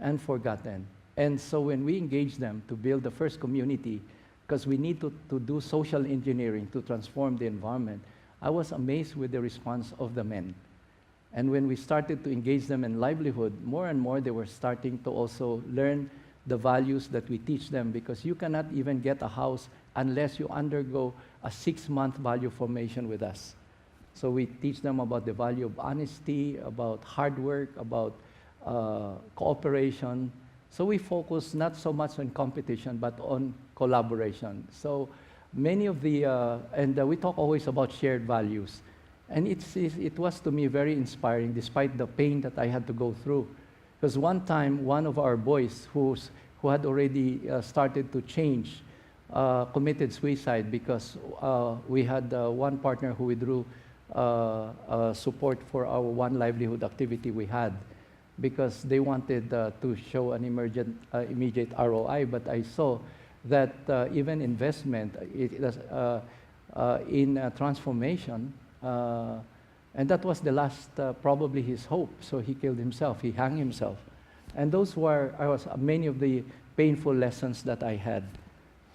and forgotten. And so when we engage them to build the first community, because we need to do social engineering to transform the environment, I was amazed with the response of the men. And when we started to engage them in livelihood, more and more they were starting to also learn the values that we teach them, because you cannot even get a house unless you undergo a 6-month value formation with us. So we teach them about the value of honesty, about hard work, about cooperation. So we focus not so much on competition, but on collaboration. So many of the, we talk always about shared values. And it was to me very inspiring, despite the pain that I had to go through. Because one time, one of our boys who had already started to change committed suicide because we had one partner who withdrew support for our one livelihood activity we had, because they wanted to show an immediate ROI. But I saw that even investment in transformation, and that was the last, probably his hope. So he killed himself, he hung himself. And those were many of the painful lessons that I had.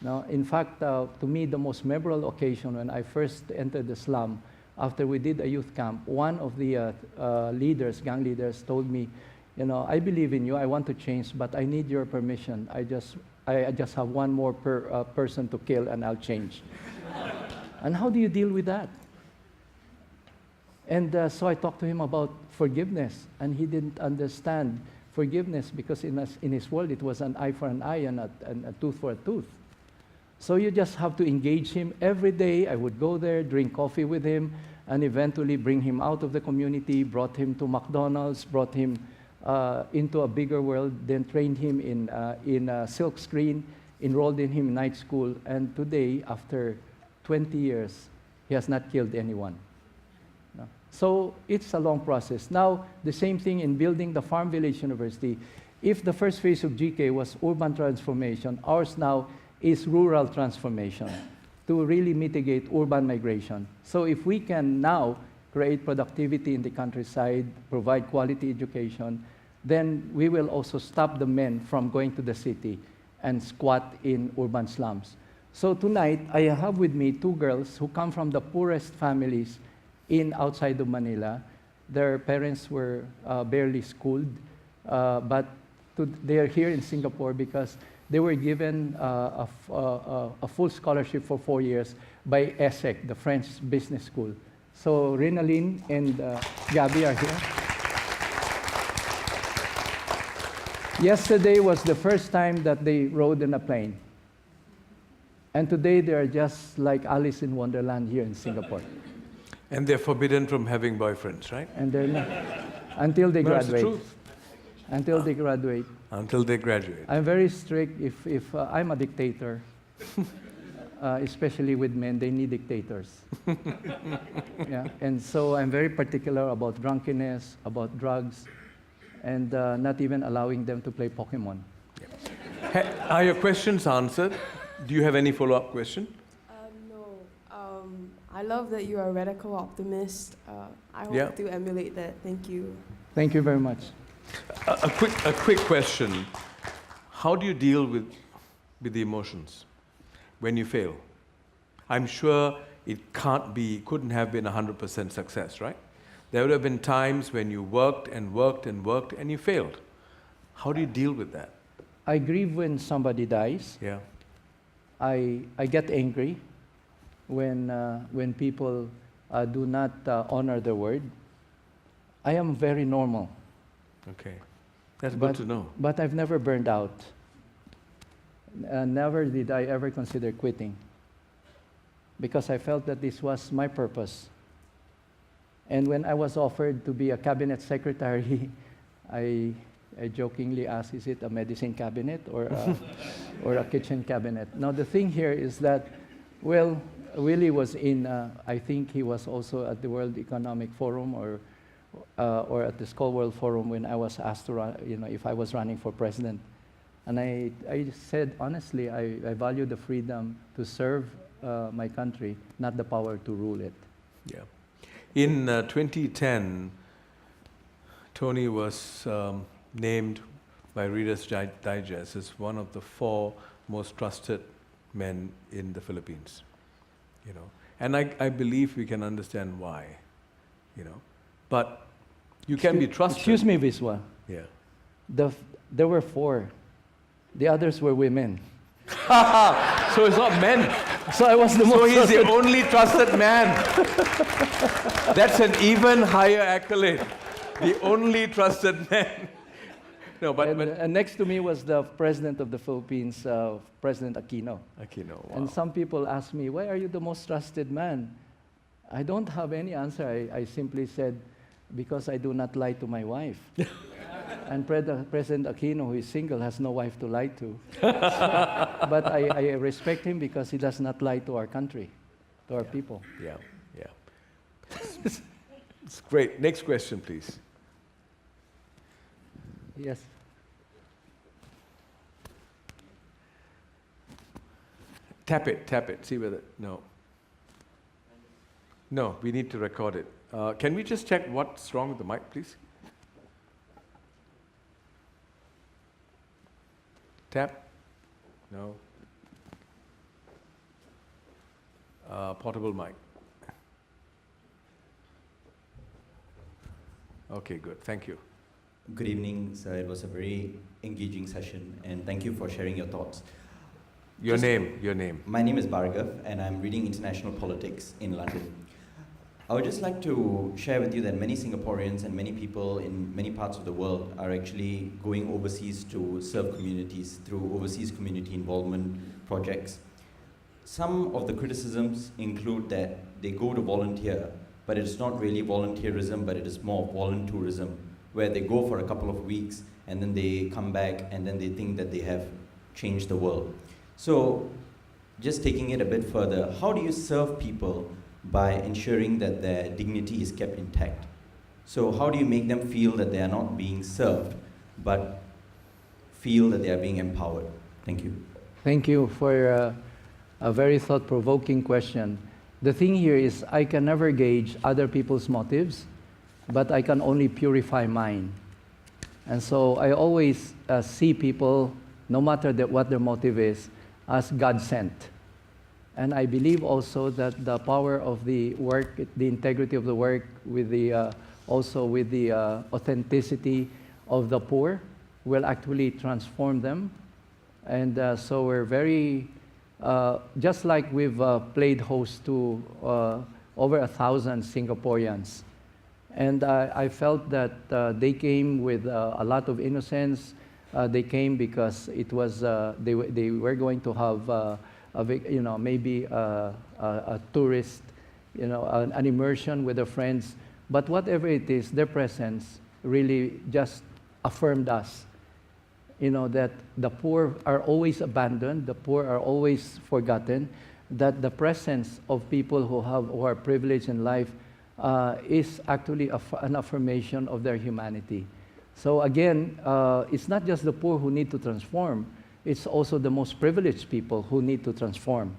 Now, in fact, to me, the most memorable occasion when I first entered the slum, after we did a youth camp, one of the leaders, gang leaders, told me, I believe in you, I want to change, but I need your permission. I just have one more person to kill and I'll change. And how do you deal with that? And so I talked to him about forgiveness, and he didn't understand forgiveness because in his world it was an eye for an eye and a tooth for a tooth. So you just have to engage him every day. I would go there, drink coffee with him, and eventually bring him out of the community, brought him to McDonald's, brought him into a bigger world, then trained him in silk screen, enrolled in him in night school, and today, after 20 years, he has not killed anyone. So it's a long process. Now, the same thing in building the Farm Village University. If the first phase of GK was urban transformation, ours now is rural transformation to really mitigate urban migration. So if we can now create productivity in the countryside, provide quality education, then we will also stop the men from going to the city and squat in urban slums. So tonight, I have with me 2 girls who come from the poorest families outside of Manila. Their parents were barely schooled, but they are here in Singapore because they were given a full scholarship for 4 years by ESSEC, the French business school. So Renaline and Gabby are here. Yesterday was the first time that they rode in a plane. And today they are just like Alice in Wonderland here in Singapore. And they're forbidden from having boyfriends, right? And they're not, until they That's the graduate. truth. Until they graduate. Until they graduate. I'm very strict. If I'm a dictator, especially with men, they need dictators. Yeah, and so I'm very particular about drunkenness, about drugs, and not even allowing them to play Pokemon. Are your questions answered? Do you have any follow-up question? No. I love that you are a radical optimist. I hope to emulate that. Thank you. Thank you very much. A quick question. How do you deal with the emotions when you fail? I'm sure it couldn't have been 100% success, right? There would have been times when you worked and worked and worked and you failed. How do you deal with that? I grieve when somebody dies. Yeah. I get angry when people do not honor their word. I am very normal. Okay. That's good to know. But I've never burned out. Never did I ever consider quitting, because I felt that this was my purpose. And when I was offered to be a cabinet secretary, I jokingly asked, is it a medicine cabinet or a kitchen cabinet? Now the thing here is that, well, Willie was I think he was also at the World Economic Forum or at the Skull World Forum when I was asked to run, if I was running for president. And I said, honestly, I value the freedom to serve my country, not the power to rule it. Yeah. In 2010, Tony was named by Reader's Digest as one of the 4 most trusted men in the Philippines. And I believe we can understand why. But You can be trusted. Excuse me, Viswa. Yeah. There were 4. The others were women. So it's not men. So I was the So most he's the trusted. only trusted man. That's an even higher accolade. The only trusted man. No, but And next to me was the president of the Philippines, President Aquino. Aquino, wow. And some people ask me, why are you the most trusted man? I don't have any answer. I simply said, because I do not lie to my wife. And President Aquino, who is single, has no wife to lie to. But I respect him because he does not lie to our country, to our people. Yeah, yeah. It's great. Next question, please. Yes. Tap it. See whether, no. No, we need to record it. Can we just check what's wrong with the mic, please? Tap? No. Portable mic. Okay, good. Thank you. Good evening, sir. It was a very engaging session, and thank you for sharing your thoughts. Your name. My name is Bhargav, and I'm reading international politics in London. I would just like to share with you that many Singaporeans and many people in many parts of the world are actually going overseas to serve communities through overseas community involvement projects. Some of the criticisms include that they go to volunteer, but it's not really volunteerism, but it is more voluntourism, where they go for a couple of weeks and then they come back and then they think that they have changed the world. So just taking it a bit further, how do you serve people by ensuring that their dignity is kept intact? So how do you make them feel that they are not being served, but feel that they are being empowered? Thank you. Thank you for a very thought-provoking question. The thing here is I can never gauge other people's motives, but I can only purify mine. And so I always see people, no matter what their motive is, as God-sent. And I believe also that the power of the work, the integrity of the work, with the also with the authenticity of the poor, will actually transform them. And so we're very, just like we've played host to over 1,000 Singaporeans. And I felt that they came with a lot of innocence. They came because it was they were going to have maybe a tourist, an immersion with their friends. But whatever it is, their presence really just affirmed us. That the poor are always abandoned, the poor are always forgotten, that the presence of people who are privileged in life is actually an affirmation of their humanity. So again, it's not just the poor who need to transform, it's also the most privileged people who need to transform.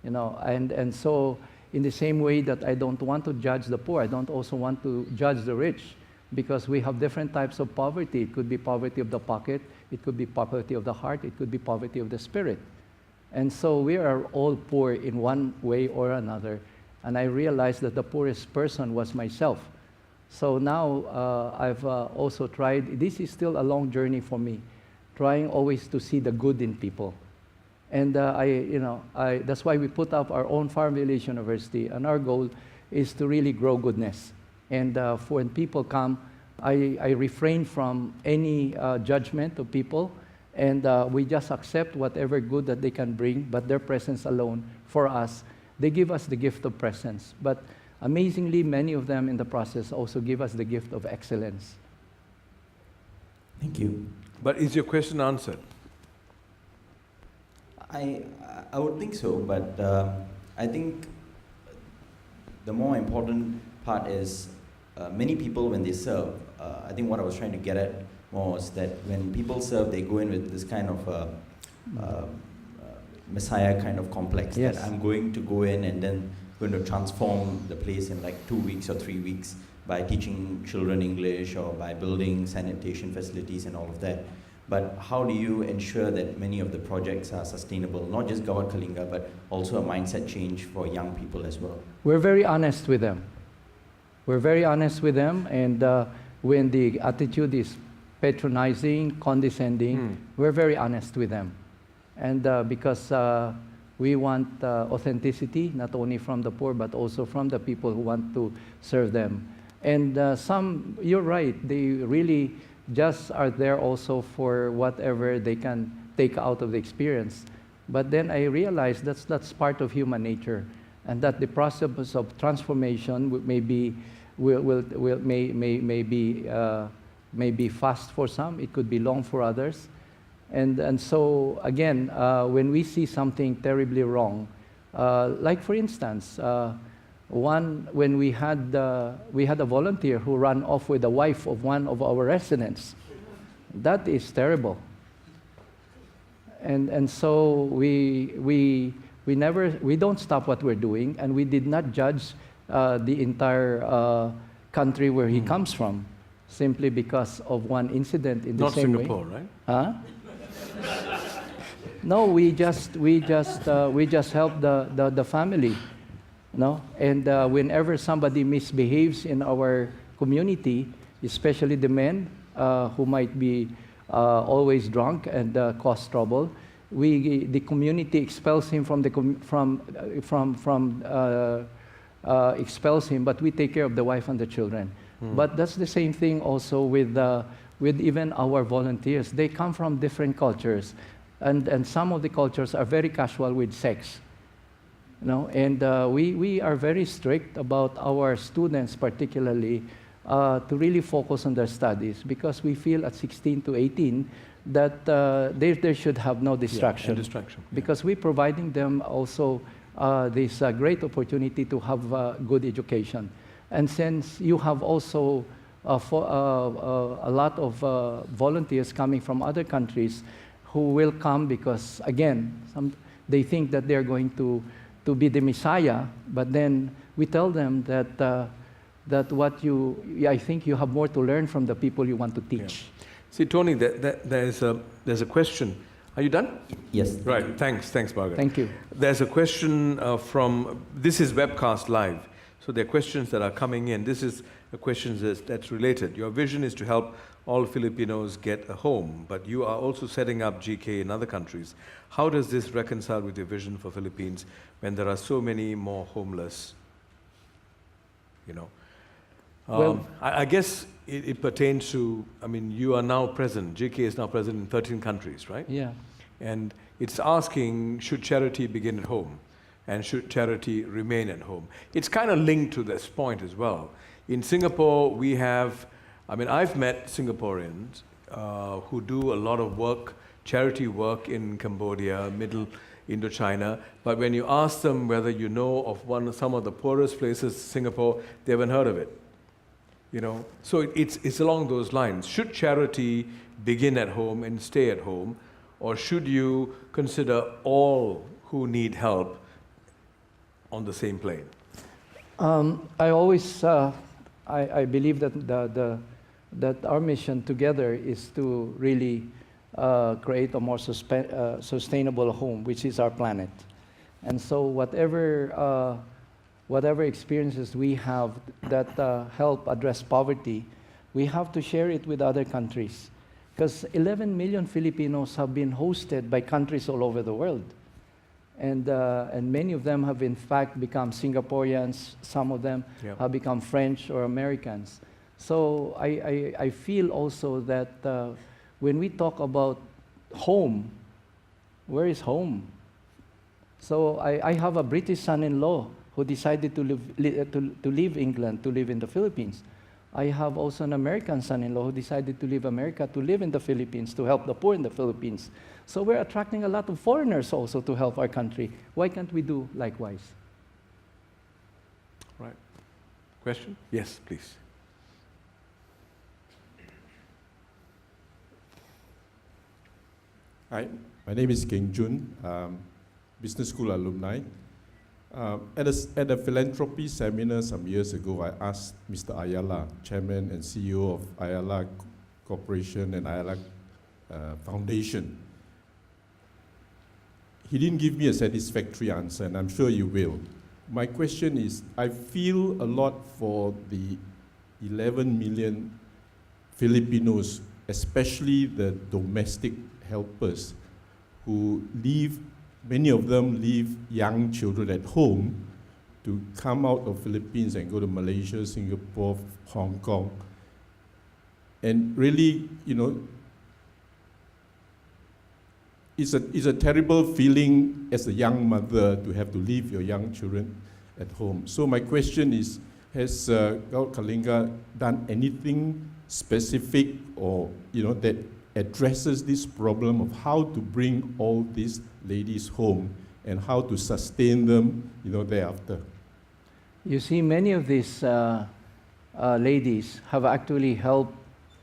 And so in the same way that I don't want to judge the poor, I don't also want to judge the rich, because we have different types of poverty. It could be poverty of the pocket, it could be poverty of the heart, it could be poverty of the spirit. And so we are all poor in one way or another. And I realized that the poorest person was myself. So now I've also tried, this is still a long journey for me, trying always to see the good in people. And that's why we put up our own Farm Village University, and our goal is to really grow goodness. And for when people come, I refrain from any judgment of people, and we just accept whatever good that they can bring, but their presence alone for us, they give us the gift of presence. But amazingly, many of them in the process also give us the gift of excellence. Thank you. But is your question answered? I would think so, but I think the more important part is many people, when they serve, I think what I was trying to get at more was that when people serve, they go in with this kind of messiah kind of complex, yes, that I'm going to go in and then going to transform the place in like 2 weeks or 3 weeks by teaching children English or by building sanitation facilities and all of that. But how do you ensure that many of the projects are sustainable, not just Gawad Kalinga, but also a mindset change for young people as well? We're very honest with them. We're very honest with them, and when the attitude is patronizing, condescending, we're very honest with them. And because we want authenticity, not only from the poor, but also from the people who want to serve them. And some, you're right, they really just are there also for whatever they can take out of the experience. But then I realized that's part of human nature, and that the process of transformation may be fast for some, it could be long for others. And so, again, when we see something terribly wrong, like for instance, when we had a volunteer who ran off with the wife of one of our residents. That is terrible. And so we don't stop what we're doing, and we did not judge the entire country where he comes from, simply because of one incident in the same way. Not Singapore, right? Huh? No, we just help the family, no. And whenever somebody misbehaves in our community, especially the men who might be always drunk and cause trouble, the community expels him expels him, but we take care of the wife and the children. But that's the same thing also with even our volunteers. They come from different cultures, and some of the cultures are very casual with sex. You know, and we are very strict about our students, particularly, to really focus on their studies, because we feel at 16 to 18 that they should have no distraction. Yeah, distraction. Because we're providing them also this great opportunity to have good education. And since you have also a lot of volunteers coming from other countries who will come because, again, they think that they're going to be the Messiah, but then we tell them that I think you have more to learn from the people you want to teach. Yeah. See, Tony, there's a question. Are you done? Yes. Right. Thanks, Bhagat. Thank you. There's a question this is webcast live, so there are questions that are coming in. This is a question that's related. Your vision is to help all Filipinos get a home, but you are also setting up GK in other countries. How does this reconcile with your vision for Philippines when there are so many more homeless? You know, Well, I guess it pertains to, I mean, you are now present, GK is now present in 13 countries, right? Yeah. And it's asking, should charity begin at home? And should charity remain at home? It's kind of linked to this point as well. In Singapore, we have, I've met Singaporeans who do a lot of work, charity work in Cambodia, Middle Indochina, but when you ask them whether you know of some of the poorest places in Singapore, they haven't heard of it. You know, so it's along those lines. Should charity begin at home and stay at home, or should you consider all who need help on the same plane? I always I believe that our mission together is to really create a more sustainable home, which is our planet. And so whatever experiences we have that help address poverty, we have to share it with other countries. Because 11 million Filipinos have been hosted by countries all over the world. And many of them have in fact become Singaporeans, some of them have become French or Americans. So I feel also that when we talk about home, where is home? So I have a British son-in-law who decided to leave England, to live in the Philippines. I have also an American son-in-law who decided to leave America to live in the Philippines, to help the poor in the Philippines. So we're attracting a lot of foreigners also to help our country. Why can't we do likewise? Right. Question? Yes, please. Hi, my name is Keng Jun, business school alumni. At a philanthropy seminar some years ago, I asked Mr. Ayala, chairman and CEO of Ayala Corporation and Ayala Foundation. He didn't give me a satisfactory answer, and I'm sure you will. My question is, I feel a lot for the 11 million Filipinos, especially the domestic helpers, who leave, many of them leave young children at home to come out of Philippines and go to Malaysia, Singapore, Hong Kong. And really, it's a terrible feeling as a young mother to have to leave your young children at home. So my question is, has Gawad Kalinga done anything specific or that addresses this problem of how to bring all these ladies home and how to sustain them thereafter? You see, many of these ladies have actually helped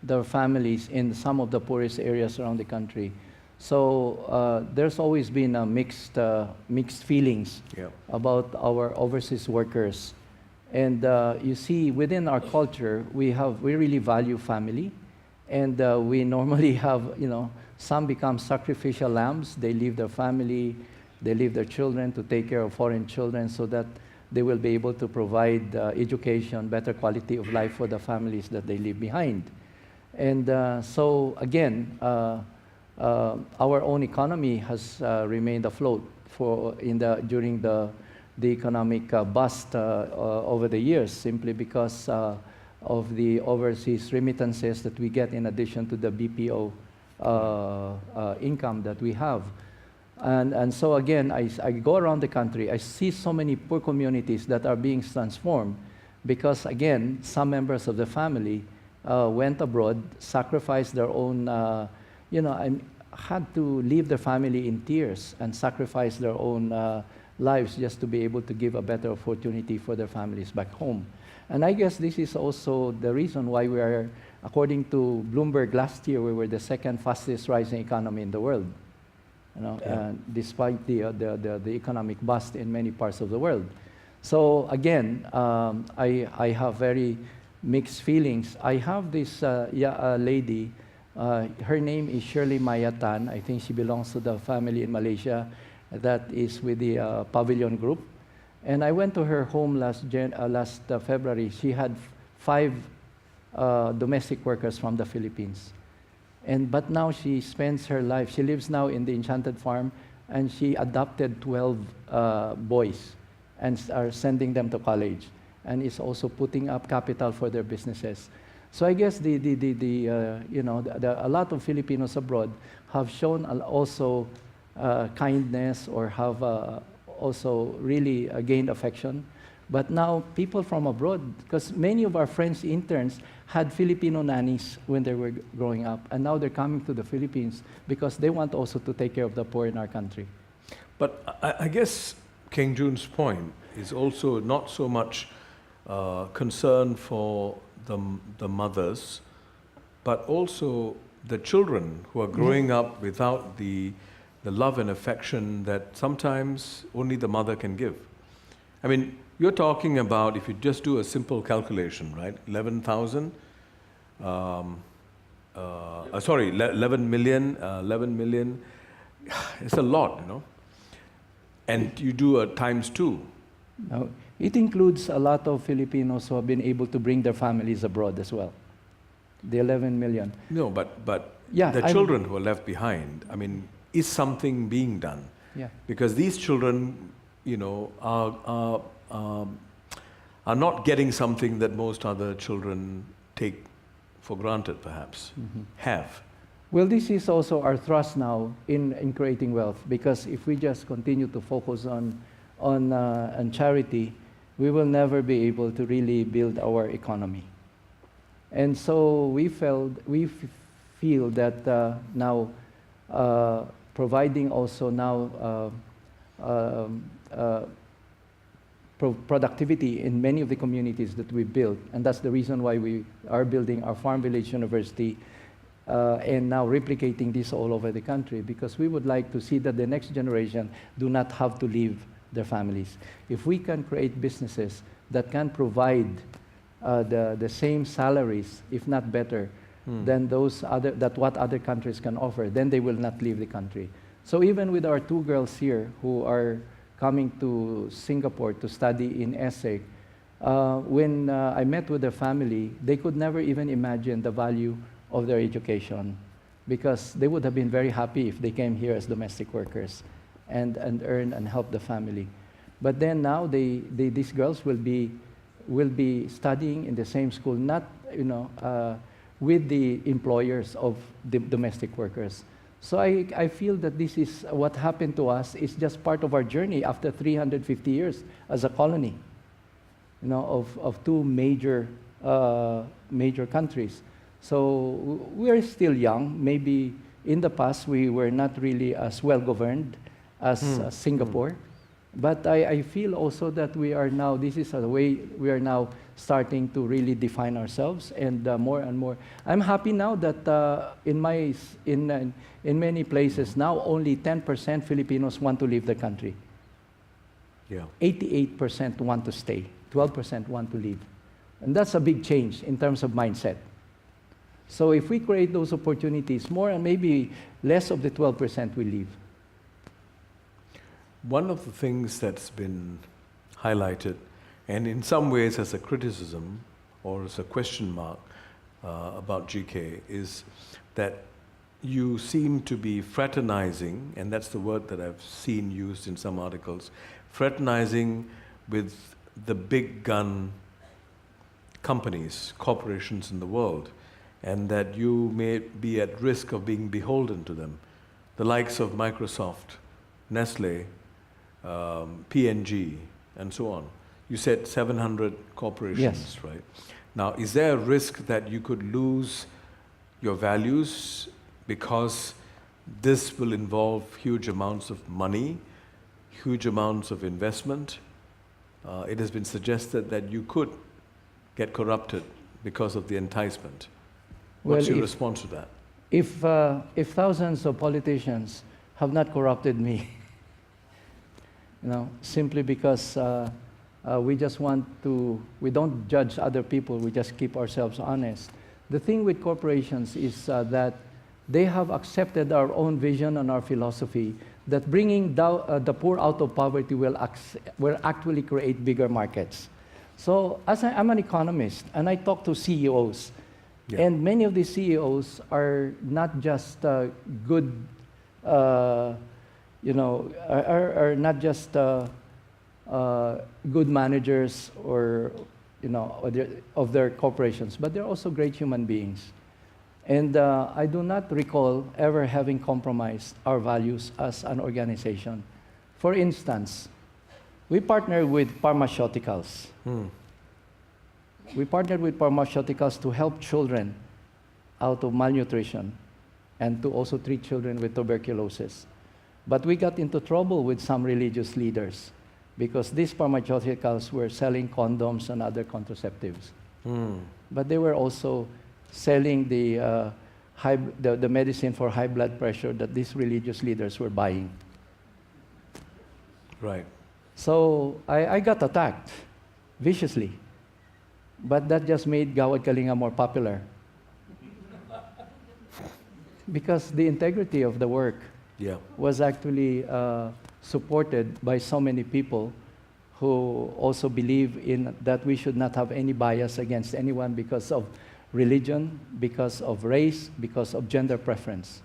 their families in some of the poorest areas around the country. So there's always been a mixed feelings about our overseas workers. And you see, within our culture, we really value family. And we normally have, some become sacrificial lambs. They leave their family, they leave their children to take care of foreign children so that they will be able to provide education, better quality of life for the families that they leave behind. And so again, our own economy has remained afloat during the economic bust over the years, simply because of the overseas remittances that we get in addition to the BPO income that we have. And so again, I go around the country, I see so many poor communities that are being transformed because, again, some members of the family went abroad, sacrificed their own, and had to leave their family in tears and sacrifice their own lives just to be able to give a better opportunity for their families back home. And I guess this is also the reason why we are, according to Bloomberg last year, we were the second fastest rising economy in the world. Despite the economic bust in many parts of the world. So again, I have very mixed feelings. I have this lady, her name is Shirley Mayatan. I think she belongs to the family in Malaysia that is with the Pavilion Group. And I went to her home last February. She had 5 domestic workers from the Philippines. But now she spends her life, she lives now in the Enchanted farm, and she adopted 12 boys and are sending them to college, and is also putting up capital for their businesses. So I guess a lot of Filipinos abroad have shown also kindness or have also really gained affection. But now people from abroad, because many of our friends, interns, had Filipino nannies when they were growing up, and now they're coming to the Philippines because they want also to take care of the poor in our country. But I guess King Jun's point is also not so much concern for the mothers, but also the children who are growing up without the love and affection that sometimes only the mother can give. I mean, you're talking about, if you just do a simple calculation, right? 11 million, it's a lot, And you do a times 2. Now, it includes a lot of Filipinos who have been able to bring their families abroad as well. The 11 million. No, but the children who are left behind, I mean, is something being done? Yeah. Because these children, are not getting something that most other children take for granted, perhaps, have. Well, this is also our thrust now in creating wealth, because if we just continue to focus on charity, we will never be able to really build our economy. And so we feel that now providing also now productivity in many of the communities that we built, and that's the reason why we are building our Farm Village University and now replicating this all over the country, because we would like to see that the next generation do not have to leave their families. If we can create businesses that can provide the same salaries, if not better, than what other countries can offer, then they will not leave the country. So even with our 2 girls here who are coming to Singapore to study in ESSEC, when I met with their family, they could never even imagine the value of their education, because they would have been very happy if they came here as domestic workers and earn and help the family. But then now these girls will be studying in the same school, not with the employers of the domestic workers. So I feel that this is what happened to us is just part of our journey after 350 years as a colony, of two major countries. So we're still young. Maybe in the past we were not really as well governed as Singapore. But I feel also that we are now, this is a way we are now starting to really define ourselves, and more and more. I'm happy now that in many places now only 10% Filipinos want to leave the country. Yeah. 88% want to stay, 12% want to leave. And that's a big change in terms of mindset. So if we create those opportunities, more and maybe less of the 12% will leave. One of the things that's been highlighted, and in some ways as a criticism or as a question mark about GK, is that you seem to be fraternizing, and that's the word that I've seen used in some articles, fraternizing with the big gun companies, corporations in the world, and that you may be at risk of being beholden to them. The likes of Microsoft, Nestle, P&G, and so on. You said 700 corporations, yes. Right? Now, is there a risk that you could lose your values because this will involve huge amounts of money, huge amounts of investment? It has been suggested that you could get corrupted because of the enticement. What's your response to that? If thousands of politicians have not corrupted me, simply because we just we don't judge other people, we just keep ourselves honest. The thing with corporations is that they have accepted our own vision and our philosophy that bringing the poor out of poverty will actually create bigger markets. So I'm an economist, and I talk to CEOs, and many of these CEOs are not just good, are not just good managers or of their corporations, but they're also great human beings. And I do not recall ever having compromised our values as an organization. For instance, we partner with pharmaceuticals. We partnered with pharmaceuticals to help children out of malnutrition and to also treat children with tuberculosis. But we got into trouble with some religious leaders because these pharmaceuticals were selling condoms and other contraceptives. But they were also selling the medicine for high blood pressure that these religious leaders were buying. Right. So I got attacked viciously. But that just made Gawad Kalinga more popular. Because the integrity of the work was actually supported by so many people who also believe in that we should not have any bias against anyone because of religion, because of race, because of gender preference.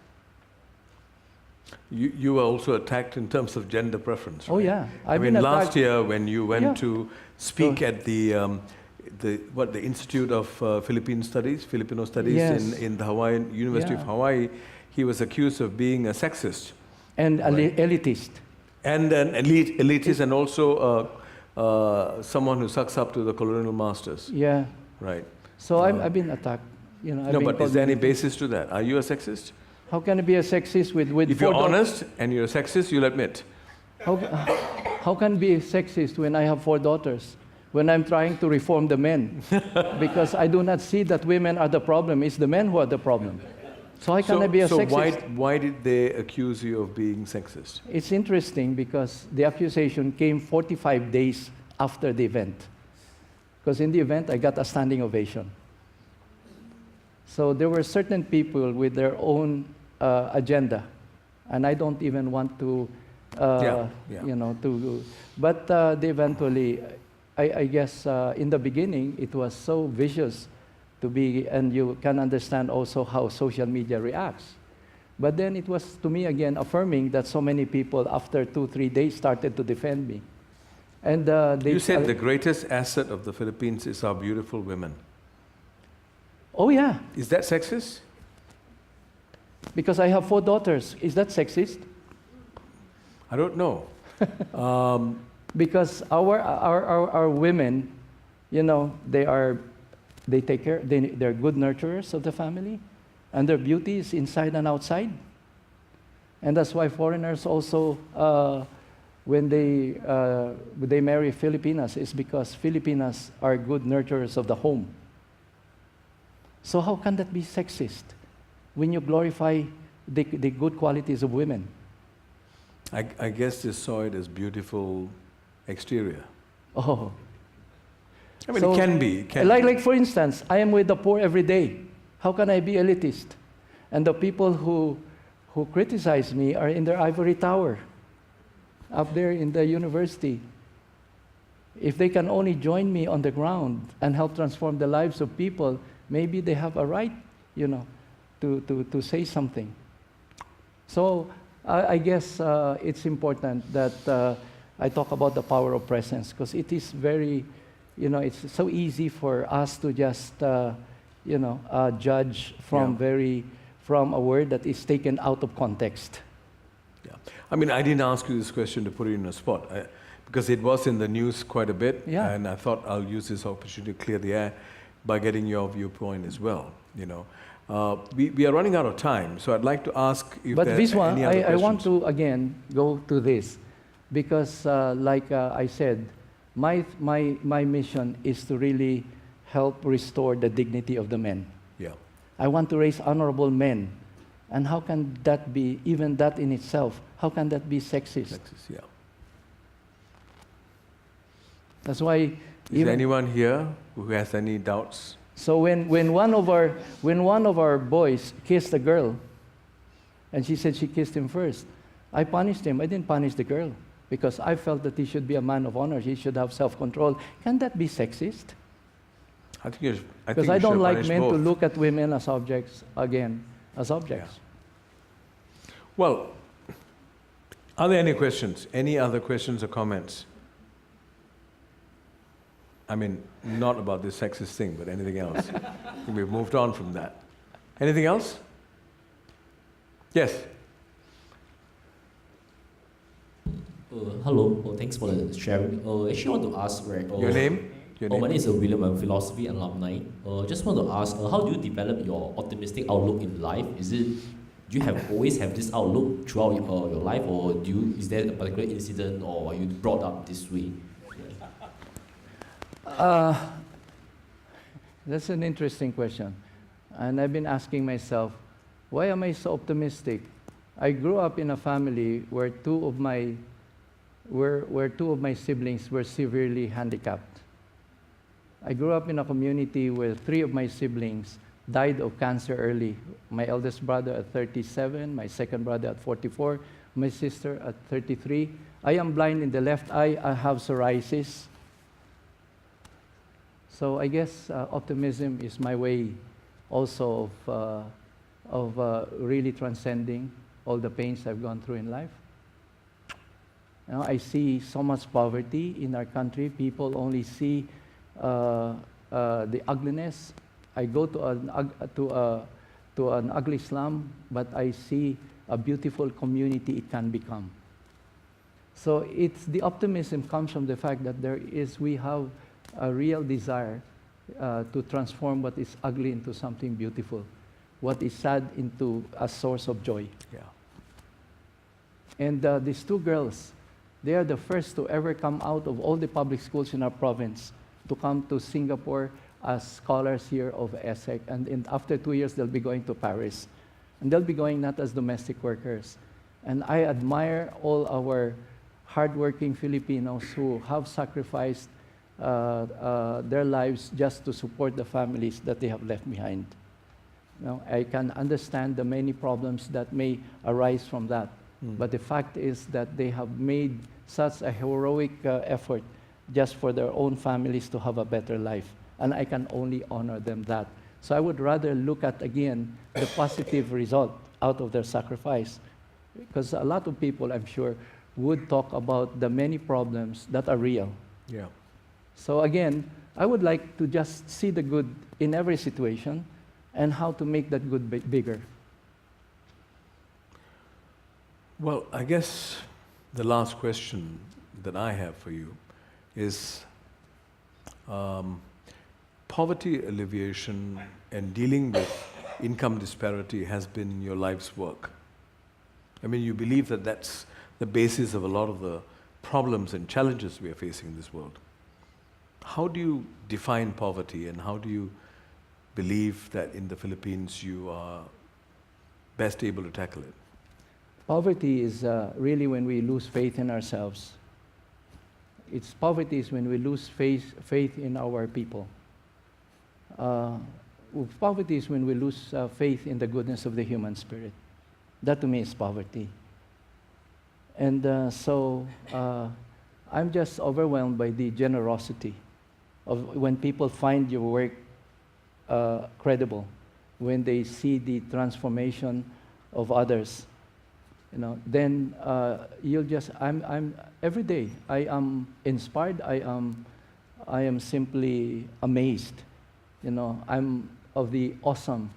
You were also attacked in terms of gender preference, right? Oh yeah. I mean, last year when you went to speak at the Institute of Filipino Studies in the Hawaiian University of Hawaii, he was accused of being a sexist. And elitist. And an elitist and also someone who sucks up to the colonial masters. Yeah. Right. So I've been attacked. No, but is there any basis to that? Are you a sexist? How can I be a sexist with If you're honest and you're a sexist, you'll admit. How can I be a sexist when I have 4 daughters? When I'm trying to reform the men? Because I do not see that women are the problem, it's the men who are the problem. So how can I be a sexist? So why did they accuse you of being sexist? It's interesting because the accusation came 45 days after the event. Because in the event, I got a standing ovation. So there were certain people with their own agenda, and I don't even want to, but they eventually, I guess in the beginning, it was so vicious and you can understand also how social media reacts. But then it was, to me, again, affirming that so many people, after 2-3 days, started to defend me. And you said the greatest asset of the Philippines is our beautiful women. Oh, yeah. Is that sexist? Because I have 4 daughters. Is that sexist? I don't know. Because our women, you know, they take care, they're good nurturers of the family, and their beauty is inside and outside. And that's why foreigners also, when they marry Filipinas, is because Filipinas are good nurturers of the home. So how can that be sexist when you glorify the good qualities of women? I guess they saw it as beautiful exterior. Oh. I mean, So, it can be. Like for instance, I am with the poor every day. How can I be elitist? And the people who criticize me are in their ivory tower, up there in the university. If they can only join me on the ground and help transform the lives of people, maybe they have a right, you know, to say something. So I guess it's important that I talk about the power of presence, because it is very, you know, it's so easy for us to just, judge from a word that is taken out of context. Yeah. I mean, I didn't ask you this question to put it in a spot, because it was in the news quite a bit, Yeah. and I thought I'll use this opportunity to clear the air by getting your viewpoint as well, you know. We are running out of time, so I'd like to ask if But there are Viswa, any other I want questions. to again go to this, because like I said, my mission is to really help restore the dignity of the men. Yeah. I want to raise honorable men. And how can that be, even that in itself, how can that be sexist? Yeah. That's why Is there anyone here who has any doubts? So when one of our boys kissed a girl, and she said she kissed him first, I punished him. I didn't punish the girl, because I felt that he should be a man of honor. He should have self-control. Can that be sexist? I think you Because I don't should like punish men both. to look at women as objects, again, as objects. Well, are there any questions? Any other questions or comments? I mean, not about this sexist thing, but anything else. We've moved on from that. Anything else? Yes. Hello. Thanks for the sharing. Actually, I want to ask, right? Your name? Your name? My name is William. I'm a philosophy alumni. Just want to ask, how do you develop your optimistic outlook in life? Do you always have this outlook throughout your life, or is there a particular incident, or are you brought up this way? That's an interesting question. And I've been asking myself, why am I so optimistic? I grew up in a family where two of my siblings were severely handicapped. I grew up in a community where 3 of my siblings died of cancer early. My eldest brother at 37, my second brother at 44, my sister at 33. I am blind in the left eye. I have psoriasis. So I guess optimism is my way also of really transcending all the pains I've gone through in life. You know, I see so much poverty in our country. People only see the ugliness. I go to an ugly slum, but I see a beautiful community it can become. So the optimism comes from the fact that we have a real desire to transform what is ugly into something beautiful, what is sad into a source of joy. Yeah. And these 2 girls, they are the first to ever come out of all the public schools in our province to come to Singapore as scholars here of ESSEC. And after 2 years, they'll be going to Paris. And they'll be going not as domestic workers. And I admire all our hardworking Filipinos who have sacrificed their lives just to support the families that they have left behind. You know, I can understand the many problems that may arise from that. But the fact is that they have made such a heroic effort just for their own families to have a better life. And I can only honor them that So I would rather look at, again, the positive result out of their sacrifice. Because a lot of people, I'm sure, would talk about the many problems that are real. Yeah. So again, I would like to just see the good in every situation and how to make that good bigger. Well, I guess the last question that I have for you is poverty alleviation and dealing with income disparity has been your life's work. I mean, you believe that that's the basis of a lot of the problems and challenges we are facing in this world. How do you define poverty, and how do you believe that in the Philippines you are best able to tackle it? Poverty is really when we lose faith in ourselves. Poverty is when we lose faith in our people. Poverty is when we lose faith in the goodness of the human spirit. That to me is poverty. And so I'm just overwhelmed by the generosity of when people find your work credible, when they see the transformation of others. Then you'll just, I'm every day, I am inspired, I am simply amazed. I'm of the awesome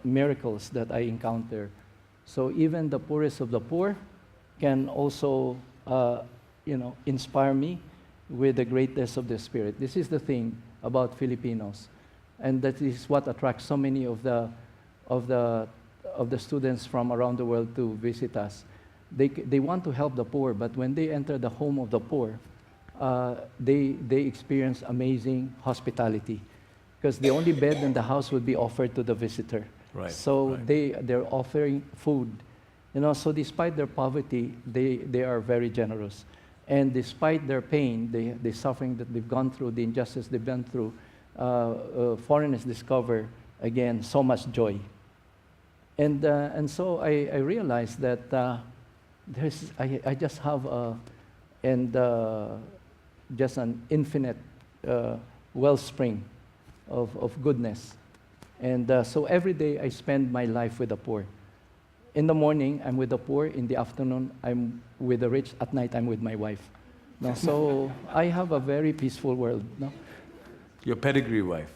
miracles that I encounter. So even the poorest of the poor can also, inspire me with the greatness of the Spirit. This is the thing about Filipinos. And that is what attracts so many of the students from around the world to visit us. They want to help the poor, but when they enter the home of the poor, they experience amazing hospitality, because the only bed in the house would be offered to the visitor. Right. So right. they're offering food. So despite their poverty, they are very generous. And despite their pain, the suffering that they've gone through, the injustice they've been through, foreigners discover, again, so much joy. And so I realized that I just have just an infinite wellspring of goodness. And so every day I spend my life with the poor. In the morning, I'm with the poor. In the afternoon, I'm with the rich. At night, I'm with my wife. No? So I have a very peaceful world. No? Your pedigree wife.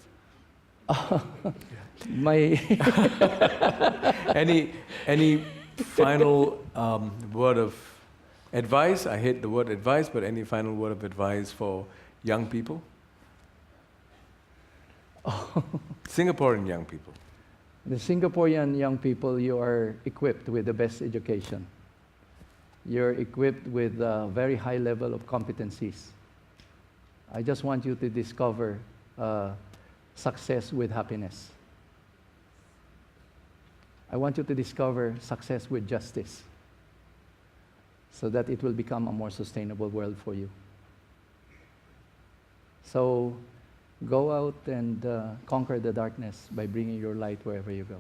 My any final word of advice? I hate the word advice, but any final word of advice for young people? Singaporean young people. The Singaporean young people, you are equipped with the best education. You're equipped with a very high level of competencies. I just want you to discover success with happiness. I want you to discover success with justice, so that it will become a more sustainable world for you. So go out and conquer the darkness by bringing your light wherever you go.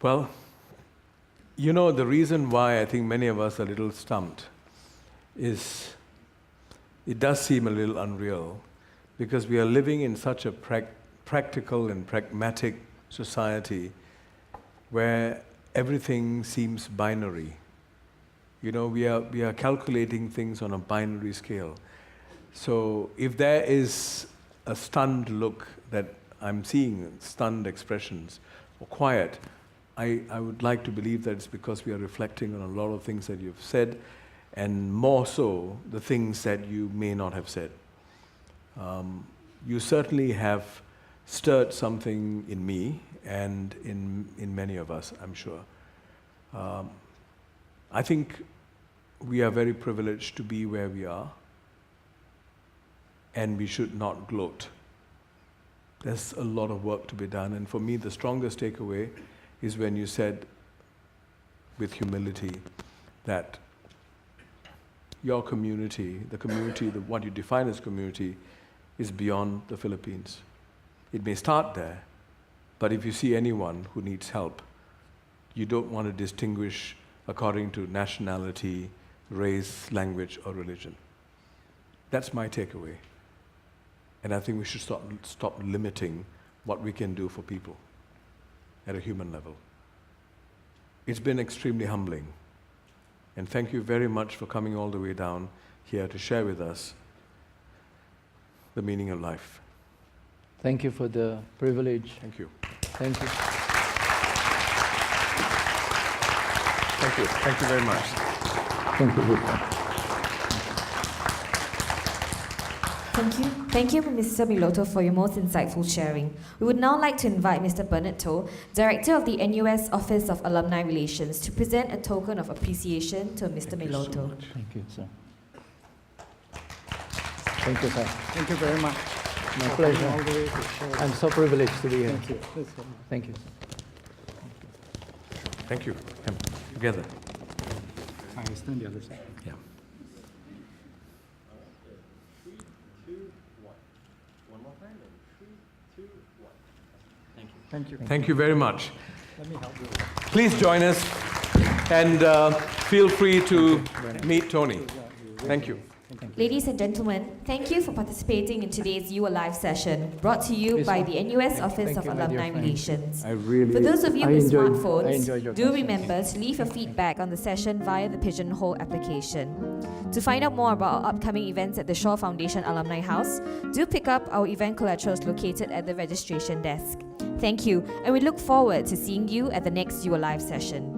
Well, the reason why I think many of us are a little stumped is it does seem a little unreal, because we are living in such a practical and pragmatic society where everything seems binary. We are calculating things on a binary scale. So if there is a stunned look that I'm seeing, stunned expressions, or quiet, I would like to believe that it's because we are reflecting on a lot of things that you've said, and more so, the things that you may not have said. You certainly have stirred something in me and in many of us, I'm sure. I think we are very privileged to be where we are, and we should not gloat. There's a lot of work to be done, and for me, the strongest takeaway is when you said, with humility, that your community, what you define as community, is beyond the Philippines. It may start there, but if you see anyone who needs help, you don't want to distinguish according to nationality, race, language, or religion. That's my takeaway. And I think we should stop limiting what we can do for people at a human level. It's been extremely humbling. And thank you very much for coming all the way down here to share with us the meaning of life. Thank you for the privilege. Thank you. Thank you. Thank you. Thank you very much. Thank you. Thank you, Mr. Meloto, for your most insightful sharing. We would now like to invite Mr. Bernard Toh, Director of the NUS Office of Alumni Relations, to present a token of appreciation to Mr. Meloto. Thank you, sir. Thank you, sir. Thank you very much. My pleasure. I'm so privileged to be here. Thank you. Thank you. Thank you. Come together. I stand the other side. Yeah. Thank you. Thank you very much. Let me help you. Please join us and feel free to meet Tony. Thank you. Ladies and gentlemen, thank you for participating in today's You Alive session, brought to you by the NUS Office of Alumni Relations. For those of you with smartphones, do remember to leave your feedback on the session via the Pigeonhole application. To find out more about our upcoming events at the Shaw Foundation Alumni House, do pick up our event collaterals located at the registration desk. Thank you, and we look forward to seeing you at the next You Alive session.